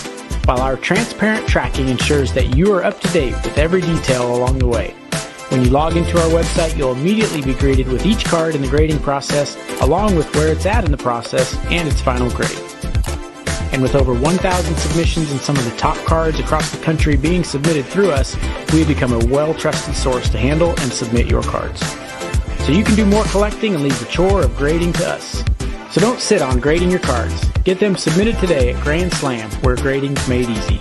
while our transparent tracking ensures that you are up to date with every detail along the way. When you log into our website, you'll immediately be greeted with each card in the grading process, along with where it's at in the process and its final grade. And with over 1,000 submissions and some of the top cards across the country being submitted through us, we have become a well-trusted source to handle and submit your cards. So you can do more collecting and leave the chore of grading to us. So don't sit on grading your cards. Get them submitted today at Grand Slam, where grading's made easy.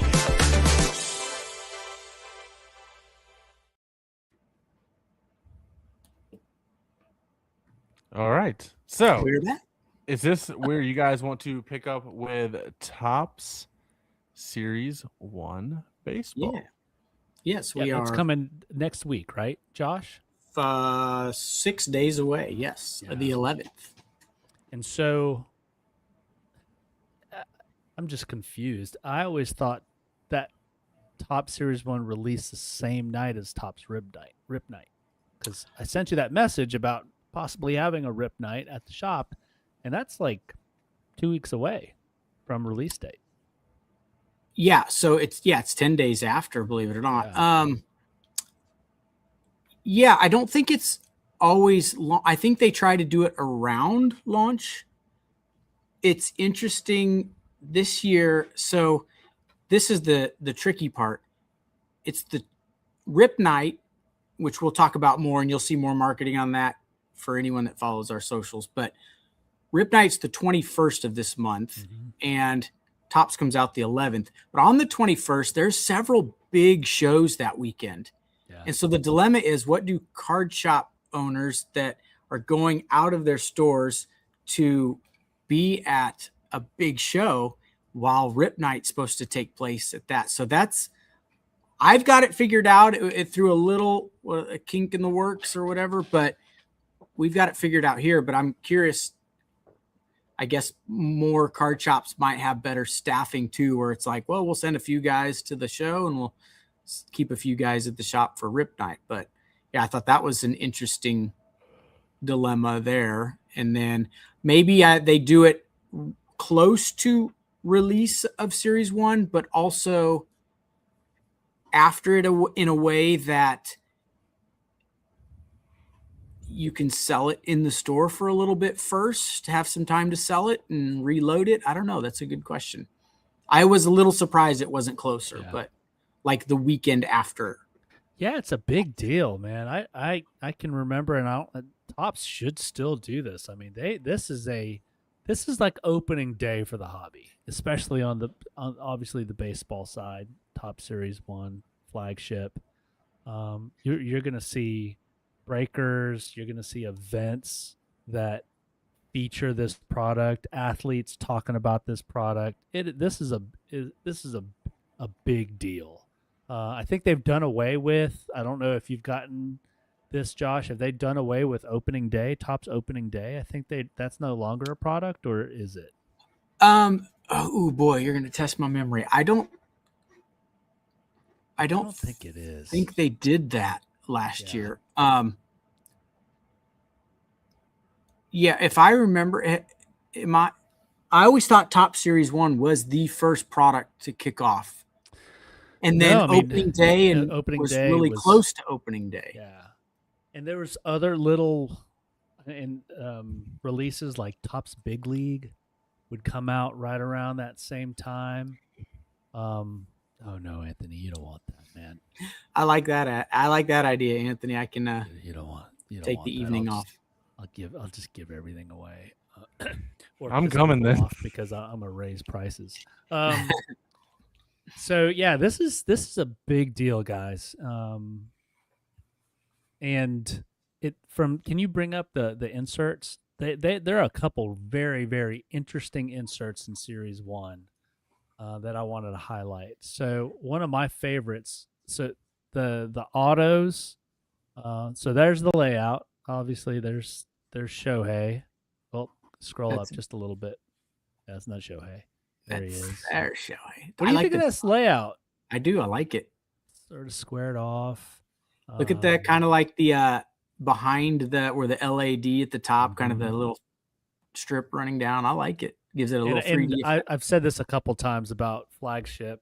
All right. So Hear that? is this where you guys want to pick up with Topps Series 1 baseball? Yeah. Yes, we It's are coming next week, right, Josh? 6 days away. Yes, Yeah. the 11th. And so I'm just confused. I always thought that Top Series 1 released the same night as Topps Rip Night. Because I sent you that message about possibly having a Rip Night at the shop, and that's like 2 weeks away from release date. Yeah, so it's 10 days after, believe it or not. I don't think it's always long. I think they try to do it around launch. It's interesting this year. So this is the tricky part. It's the Rip Night, which we'll talk about more, and you'll see more marketing on that for anyone that follows our socials. But Rip Night's the 21st of this month, and Topps comes out the 11th. But on the 21st, there's several big shows that weekend. Yeah. And so the dilemma is, what do card shop owners that are going out of their stores to be at a big show while Rip Night's supposed to take place at that? So I've got it figured out. It threw a little a kink in the works or whatever, but we've got it figured out here, but I'm curious. I guess more card shops might have better staffing too, where it's like, well, we'll send a few guys to the show and we'll keep a few guys at the shop for Rip Night. But yeah, I thought that was an interesting dilemma there. And then maybe they do it close to release of Series 1, but also after it in a way that you can sell it in the store for a little bit first, have some time to sell it and reload it. I don't know. That's a good question. I was a little surprised it wasn't closer, but like the weekend after. Yeah, it's a big deal, man. I can remember, and Topps should still do this. I mean, this is like opening day for the hobby, especially on obviously the baseball side. Topps Series 1 flagship. You're gonna see breakers. You're gonna see events that feature this product. Athletes talking about this product. This is a big deal. I think they've done away with. I don't know if you've gotten this, Josh. Have they done away with opening day? Topps opening day. I think that's no longer a product, or is it? Oh boy, you're gonna test my memory. I don't think it is. I think they did that last year. Yeah, if I remember it, I always thought Topps Series 1 was the first product to kick off. And then opening day was really close to opening day. Yeah. And there was other little releases like Topps Big League would come out right around that same time. Oh no, Anthony, you don't want that, man. I like that. I like that idea, Anthony. I can you don't take the evening off. I'll just give everything away. Or I'm coming then because I'm gonna raise prices. So yeah, this is a big deal, guys. And can you bring up the inserts? There are a couple very, very interesting inserts in Series 1 that I wanted to highlight. So one of my favorites, so the autos. So there's the layout. Obviously, there's Shohei. Well, scroll up just a little bit. That's not Shohei. There he is. There's Shohei. What do you think of this layout? I do. I like it. Sort of squared off. Look at that, kind of like the behind where the LAD at the top, kind of the little strip running down. I like it. Gives it a little 3D. I've said this a couple times about flagship.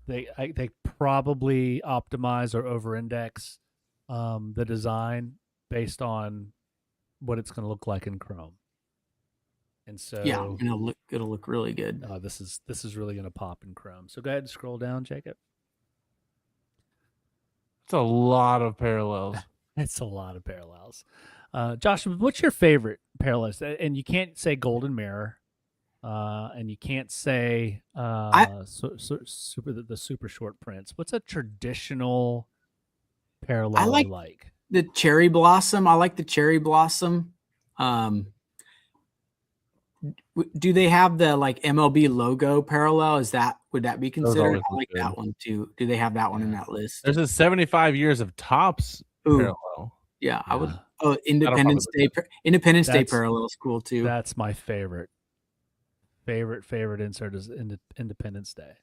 They probably optimize or over-index the design based on what it's going to look like in Chrome. And so it'll look really good. This is really going to pop in Chrome. So go ahead and scroll down, Jacob. It's a lot of parallels. It's a lot of parallels. Josh, what's your favorite parallels? And you can't say Golden Mirror, and you can't say the super short prints. What's a traditional parallel I like? The cherry blossom. I like the cherry blossom. Do they have the like MLB logo parallel? Would that be considered? I like that one too. Do they have that one in that list? There's a 75 years of Topps parallel. Yeah, I would. Oh, Independence Day parallel is cool too. That's my favorite insert is Independence Day.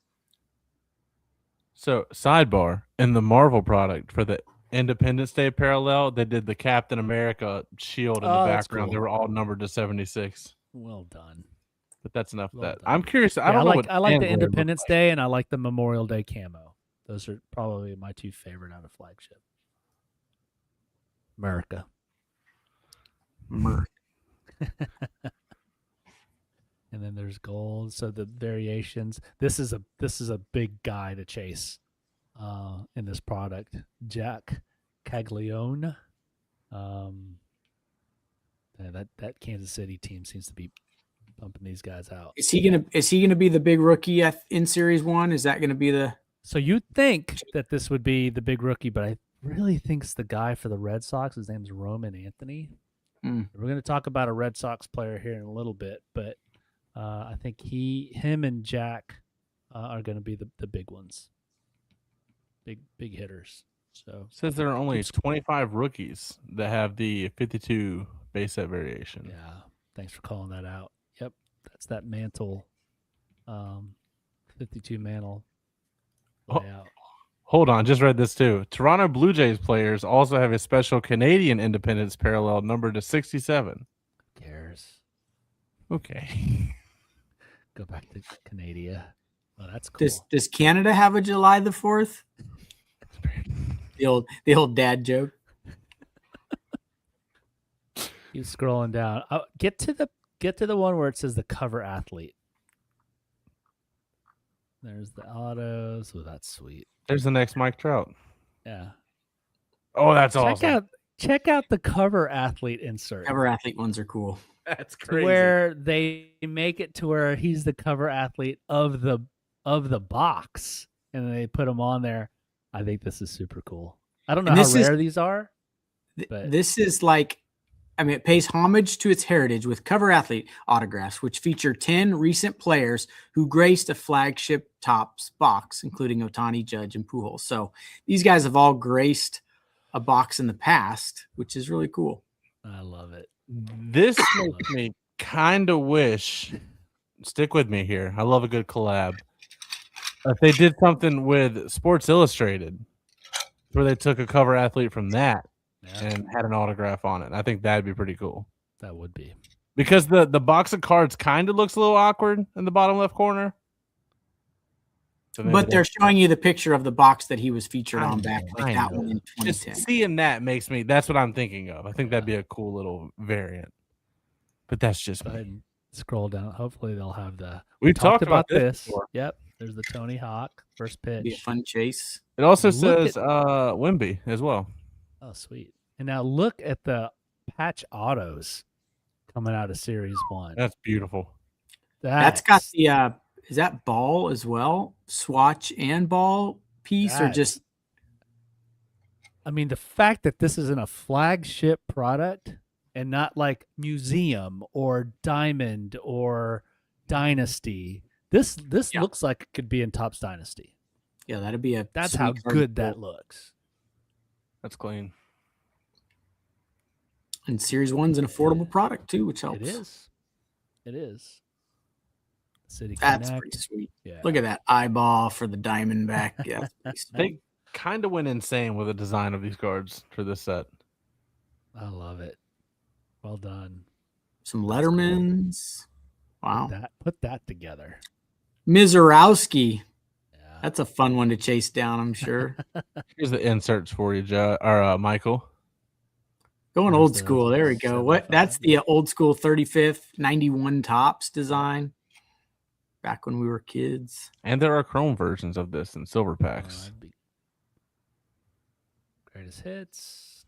So sidebar, in the Marvel product for the Independence Day parallel, they did the Captain America shield in the background. Cool. They were all numbered to 76. Well done. But that's enough of that. I'm curious. I like the Independence Day and I like the Memorial Day camo. Those are probably my two favorite out of flagship. America. And then there's gold. So the variations. This is a big guy to chase in this product. Jack Caglione. That Kansas City team seems to be pumping these guys out. Is he gonna be the big rookie in Series 1? Is that gonna be the? So you'd think that this would be the big rookie, but I really think it's the guy for the Red Sox. His name's Roman Anthony. We're going to talk about a Red Sox player here in a little bit, but I think him and Jack are going to be the big ones, big hitters. So Says there are only 25 rookies that have the 52 base set variation. yeah, thanks for calling that out. Yep, that's that mantle, 52 mantle Oh. layout. Hold on, just read this too. Toronto Blue Jays players also have a special Canadian Independence parallel numbered to 67. Who cares? Okay. Go back to Canada. Oh, that's cool. Does Canada have a July the 4th? The old dad joke. Keep scrolling down. Get to the one where it says the cover athlete. There's the autos. Oh, that's sweet. There's the next Mike Trout. Yeah. Oh, that's awesome. Check out the cover athlete insert. Cover athlete ones are cool. That's crazy. Where they make it to where he's the cover athlete of the box, and they put him on there. I think this is super cool. I don't know how rare these are. But this is like, I mean, it pays homage to its heritage with cover athlete autographs, which feature 10 recent players who graced a flagship Topps box, including Ohtani, Judge, and Pujols. So these guys have all graced a box in the past, which is really cool. I love it. This makes me kind of wish, stick with me here, I love a good collab. If they did something with Sports Illustrated where they took a cover athlete from that and had an autograph on it, I think that'd be pretty cool. That would be. Because the box of cards kind of looks a little awkward in the bottom left corner. So but they're showing you the picture of the box that he was featured on back, like that one in 2010. Just seeing that makes me, that's what I'm thinking of. I think that'd be a cool little variant. But that's just Go ahead and scroll down. Hopefully they'll have the. We've talked about this. Yep. There's the Tony Hawk first pitch. Be a fun chase. It also says Wemby as well. Oh, sweet. And now look at the patch autos coming out of Series 1. That's beautiful. That's got the is that ball as well? Swatch and ball piece, or just? I mean, the fact that this isn't a flagship product and not like Museum or Diamond or Dynasty. This looks like it could be in Topps Dynasty. Yeah, that'd be a. That's how good that looks. That's clean. And Series 1's an affordable product too, which helps. It is. It is. City That's Connect. pretty sweet. Yeah. Look at that eyeball for the Diamondback. Yeah, they kind of went insane with the design of these cards for this set. I love it. Well done. Some Lettermans. Wow. Put that together. Mizorowski. Yeah. That's a fun one to chase down, I'm sure. Here's the inserts for you, Michael. Going old school. There we go. That's the old school 35th 91 Topps design. Back when we were kids. And there are chrome versions of this in silver packs. Greatest hits.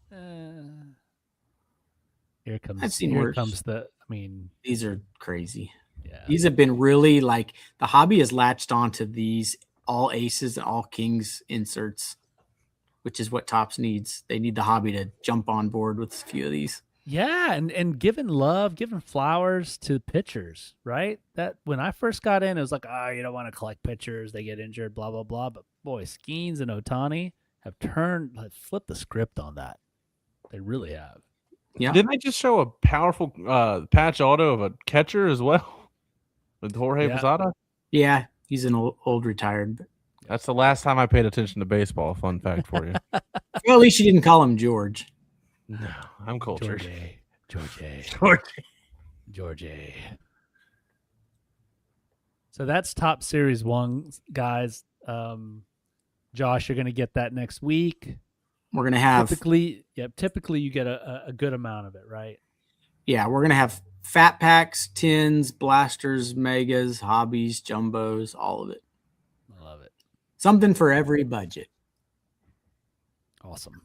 Here comes. I've seen here worse. Comes the. I mean, these are crazy. Yeah. These have been really like the hobby has latched onto these all aces and all kings inserts, which is what Topps needs. They need the hobby to jump on board with a few of these. Yeah, and giving love, giving flowers to pitchers, right? That when I first got in, it was like, you don't want to collect pitchers, they get injured, blah blah blah. But boy, Skeens and Ohtani have flipped the script on that. They really have. Yeah. Didn't they just show a powerful patch auto of a catcher as well with Jorge Posada? Yeah, he's an old retired. But... That's the last time I paid attention to baseball. Fun fact for you. Well, at least you didn't call him George. No, I'm cultured. George. So that's Top Series 1, guys. Josh, you're going to get that next week. We're going to have... Typically you get a good amount of it, right? Yeah, we're going to have fat packs, tins, blasters, megas, hobbies, jumbos, all of it. I love it. Something for every budget. Awesome.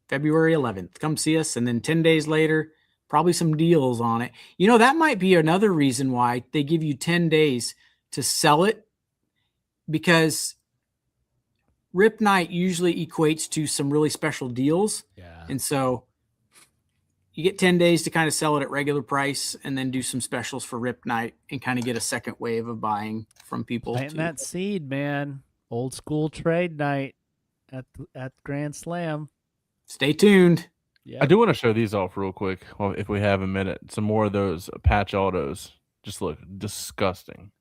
February 11th. Come see us. And then 10 days later, probably some deals on it. You know, that might be another reason why they give you 10 days to sell it, because Rip Night usually equates to some really special deals. Yeah. And so you get 10 days to kind of sell it at regular price and then do some specials for Rip Night and kind of get a second wave of buying from people. Planting that seed, man. Old school trade night. at Grand Slam. Stay tuned. Yeah, I do want to show these off real quick, well, if we have a minute. Some more of those patch autos just look disgusting.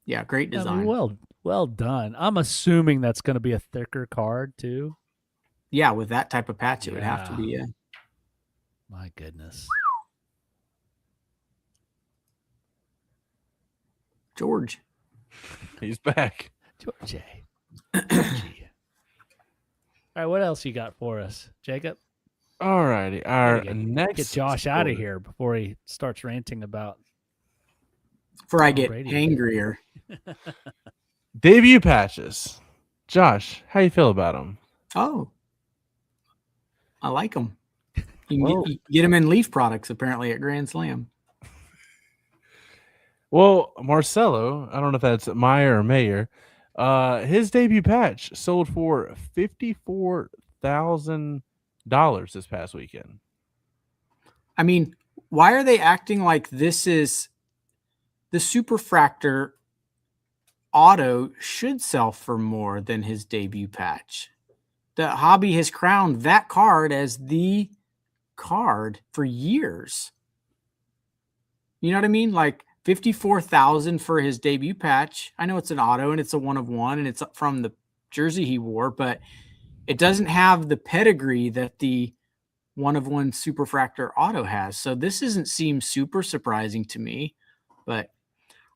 Yeah, great I design. mean, well done. I'm assuming that's going to be a thicker card too. Yeah, with that type of patch, it would have to Yeah. be. Yeah. My goodness. George. He's back. Georgie. Georgie. All right, what else you got for us, Jacob? All righty. Our Gotta next Get Josh out of story. here before he starts ranting about Before I Tom get Brady. angrier. Debut patches. Josh, how you feel about them? Oh, I like them. You can Well- get them in Leaf products apparently at Grand Slam. Well, Marcelo, I don't know if that's Meyer or Mayer. His debut patch sold for $54,000 this past weekend. I mean, why are they acting like this is the Superfractor auto should sell for more than his debut patch? The hobby has crowned that card as the card for years. You know what I mean? Like 54,000 for his debut patch. I know it's an auto and it's a 1/1 and it's from the jersey he wore, but it doesn't have the pedigree that the 1/1 Superfractor auto has. So this doesn't seem super surprising to me, but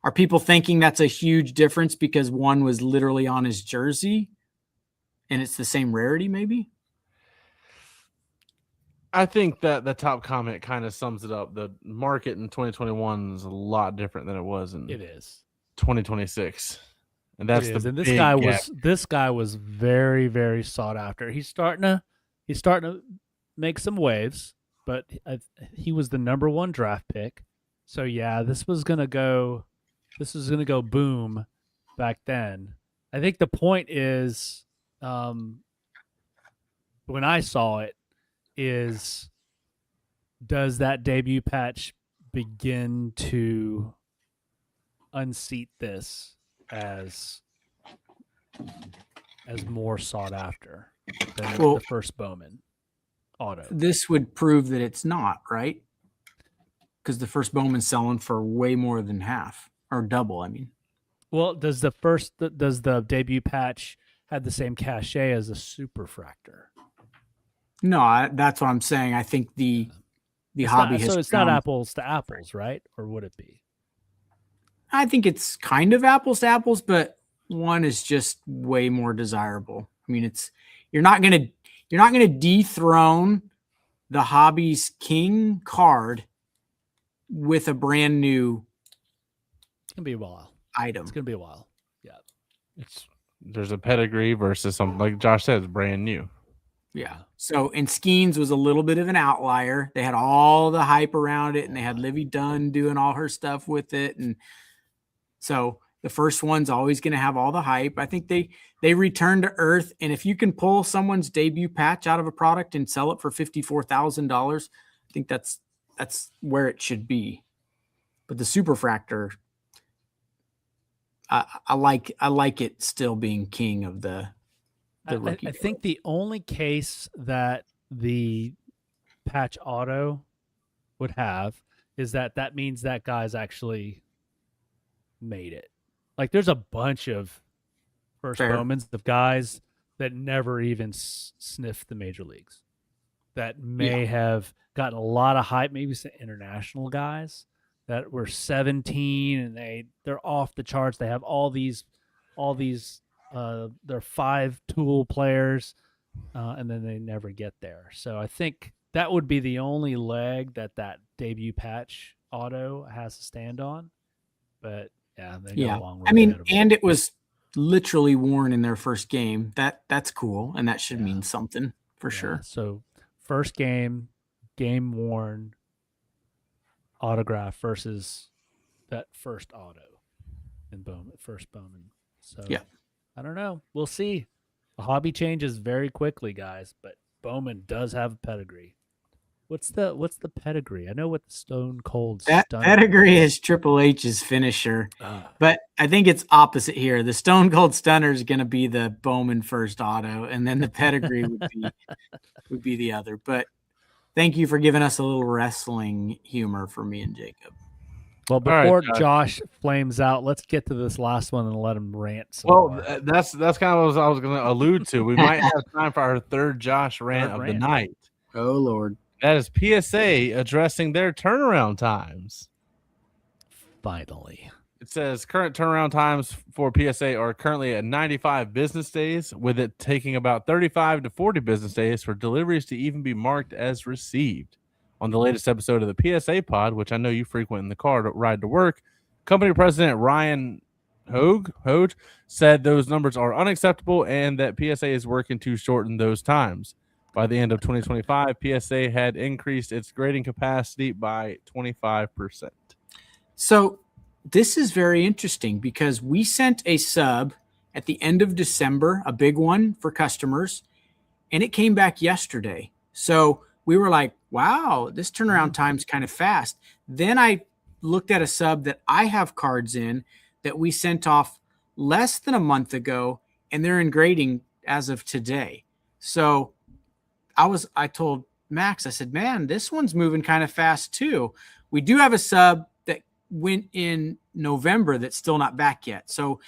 are people thinking that's a huge difference because one was literally on his jersey and it's the same rarity maybe? I think that the top comment kind of sums it up. The market in 2021 is a lot different than it was in it is. 2026. And that's It is. the And this big guy gap. this guy was very, very sought after. He's starting to make some waves, but he was the #1 draft pick. So yeah, this was gonna go boom back then. I think the point is, when I saw it, is does that debut patch begin to unseat this as more sought after than Well- the first Bowman auto? This would prove that it's not, right? Because the first Bowman's selling for way more than half or double. I mean, Well, does the debut patch have the same cachet as a Superfractor? no, that's what I'm saying. I think the It's hobby not, has. so it's not crowned- apples to apples, right? Or would it be? I think it's kind of apples to apples, but one is just way more desirable. I mean, you're not gonna dethrone the hobby's king card with a brand new It's gonna be a while. item. It's gonna be a while. Yeah. There's a pedigree versus something like Josh said, it's brand new. Yeah. So, and Skeens was a little bit of an outlier. They had all the hype around it, and they had Livy Dunn doing all her stuff with it, and so the first one's always going to have all the hype. I think they return to earth, and if you can pull someone's debut patch out of a product and sell it for $54,000, I think that's where it should be. But the Superfractor, I like it still being king of the rookie. I think the only case that the patch auto would have is that means that guy's actually made it. Like there's a bunch of first Fair. Bowmans of guys that never even sniffed the major leagues that may have gotten a lot of hype, maybe some international guys that were 17 and they're off the charts. They have all these they're 5 tool players, and then they never get there. So I think that would be the only leg that debut patch auto has to stand on. But yeah, they got a long road I mean, ahead of them. and it was literally worn in their first game. That's cool, and that should mean something for Yeah, sure. So first game worn autograph versus that first auto in first Bowman. So Yeah. I don't know. We'll see. The hobby changes very quickly, guys, but Bowman does have a pedigree. What's the pedigree? I know what the Stone Cold That Stunner pedigree is Triple H's finisher, but I think it's opposite here. The Stone Cold Stunner is going to be the Bowman first auto, and then the pedigree would be the other. But thank you for giving us a little wrestling humor for me and Jacob. Well, before Josh flames out, let's get to this last one and let him rant some more. That's kind of what I was going to allude to. We might have time for our third Josh rant of the night. Oh, Lord. That is PSA addressing their turnaround times. Finally. It says current turnaround times for PSA are currently at 95 business days, with it taking about 35 to 40 business days for deliveries to even be marked as received. On the latest episode of the PSA pod, which I know you frequent in the car to ride to work, company president Ryan Hoge said those numbers are unacceptable and that PSA is working to shorten those times. By the end of 2025, PSA had increased its grading capacity by 25%. So this is very interesting because we sent a sub at the end of December, a big one for customers, and it came back yesterday. So we were like, wow, this turnaround time's kind of fast. Then I looked at a sub that I have cards in that we sent off less than a month ago, and they're in grading as of today. So I told Max, I said, man, this one's moving kind of fast too. We do have a sub that went in November that's still not back yet. So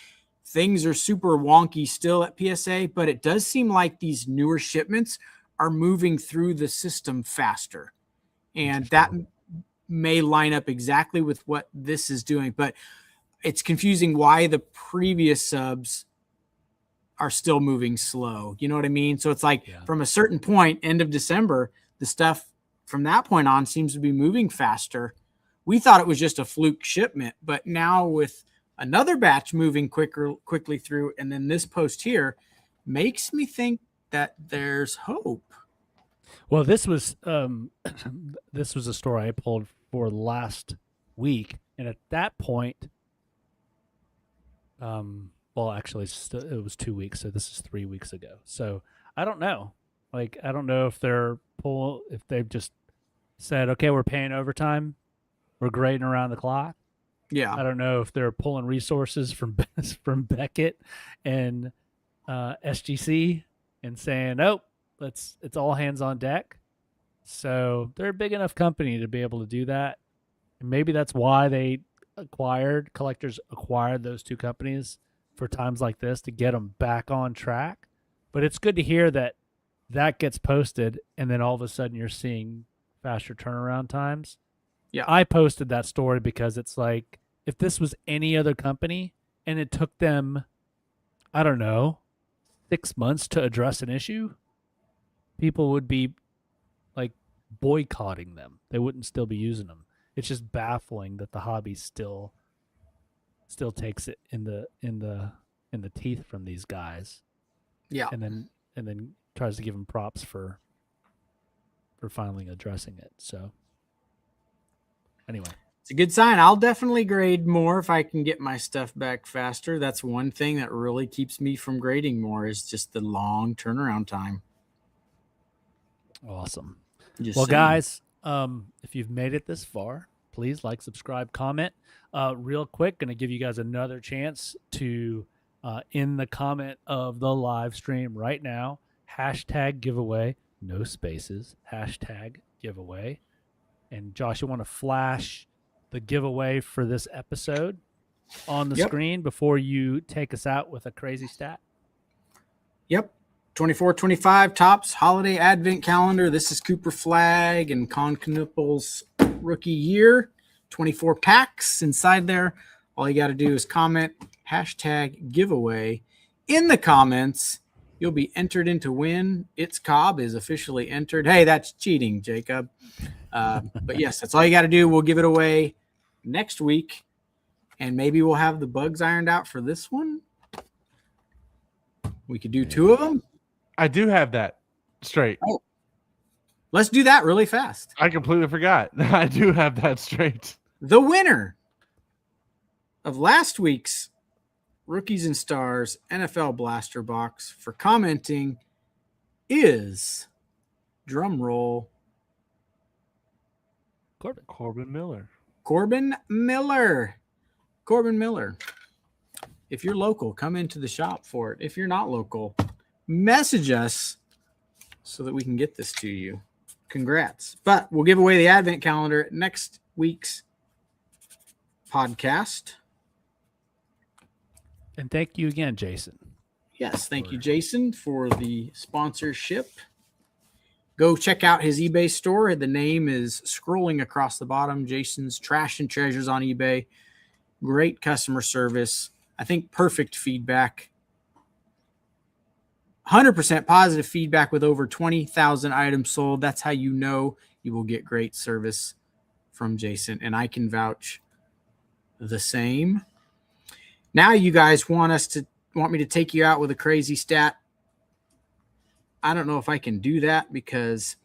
things are super wonky still at PSA, but it does seem like these newer shipments are moving through the system faster. And that may line up exactly with what this is doing, but it's confusing why the previous subs are still moving slow. You know what I mean? So it's like from a certain point, end of December, the stuff from that point on seems to be moving faster. We thought it was just a fluke shipment, but now with another batch moving quickly through, and then this post here makes me think that there's hope. Well, this was a story I pulled for last week, and at that point, well, actually, it was 2 weeks, so this is 3 weeks ago. So I don't know. Like, I don't know if if they've just said, okay, we're paying overtime, we're grading around the clock. Yeah. I don't know if they're pulling resources from Beckett and SGC and saying, nope, it's all hands on deck. So they're a big enough company to be able to do that. And maybe that's why collectors acquired those two companies for times like this, to get them back on track. But it's good to hear that gets posted, and then all of a sudden you're seeing faster turnaround times. Yeah. I posted that story because it's like, if this was any other company and it took them, I don't know, 6 months to address an issue, people would be like boycotting them. They wouldn't still be using them. It's just baffling that the hobby still takes it in the teeth from these guys. Yeah. And then tries to give them props for finally addressing it. So anyway, it's a good sign. I'll definitely grade more if I can get my stuff back faster. That's one thing that really keeps me from grading more, is just the long turnaround time. Awesome. Just well, saying. guys, if you've made it this far, please like, subscribe, comment. Real quick, going to give you guys another chance to, in the comment of the live stream right now, #giveaway, no spaces, #giveaway. And Josh, you want to flash the giveaway for this episode on the screen before you take us out with a crazy stat? Yep. 24-25 Topps Holiday Advent Calendar. This is Cooper Flag and Con Knuppel's rookie year. 24 packs inside there. All you got to do is comment #giveaway in the comments. You'll be entered in to win. It's Cobb is officially entered. Hey, that's cheating, Jacob. But yes, that's all you got to do. We'll give it away next week, and maybe we'll have the bugs ironed out for this one. We could do 2 of them. I do have that straight. Oh, let's do that really fast. I completely forgot. I do have that straight. The winner of last week's Rookies and Stars NFL Blaster Box for commenting is, drum roll, Corbin Miller. Corbin Miller. Corbin Miller. If you're local, come into the shop for it. If you're not local, message us so that we can get this to you. Congrats. But we'll give away the advent calendar at next week's podcast. And thank you again, Jason. Yes, thank you, Jason, for the sponsorship. Go check out his eBay store. The name is scrolling across the bottom. Jason's Trash and Treasures on eBay. Great customer service. I think perfect feedback. 100% positive feedback with over 20,000 items sold. That's how you know you will get great service from Jason. And I can vouch the same. Now you guys want me to take you out with a crazy stat. I don't know if I can do that because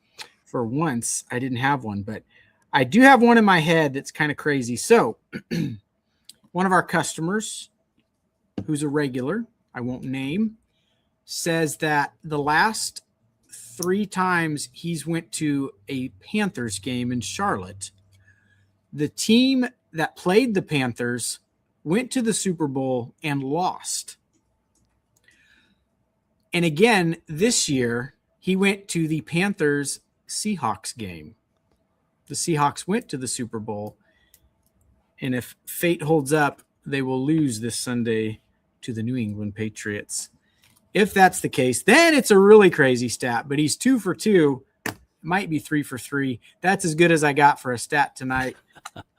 for once I didn't have one, but I do have one in my head that's kind of crazy. So one of our customers who's a regular, I won't name, says that the last 3 times he's went to a Panthers game in Charlotte, the team that played the Panthers went to the Super Bowl and lost. And again, this year, he went to the Panthers Seahawks game. The Seahawks went to the Super Bowl. And if fate holds up, they will lose this Sunday to the New England Patriots. If that's the case, then it's a really crazy stat. But he's 2 for 2. Might be 3 for 3. That's as good as I got for a stat tonight.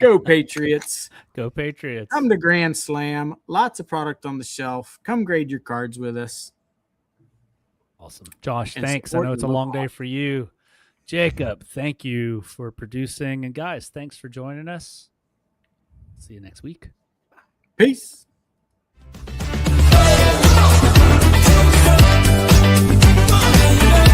Go Patriots. Go Patriots. Come to Grand Slam. Lots of product on the shelf. Come grade your cards with us. Awesome. Josh, And thanks. I support know it's a the long local. day for you. Jacob, thank you for producing. And guys, thanks for joining us. See you next week. Peace. Bye.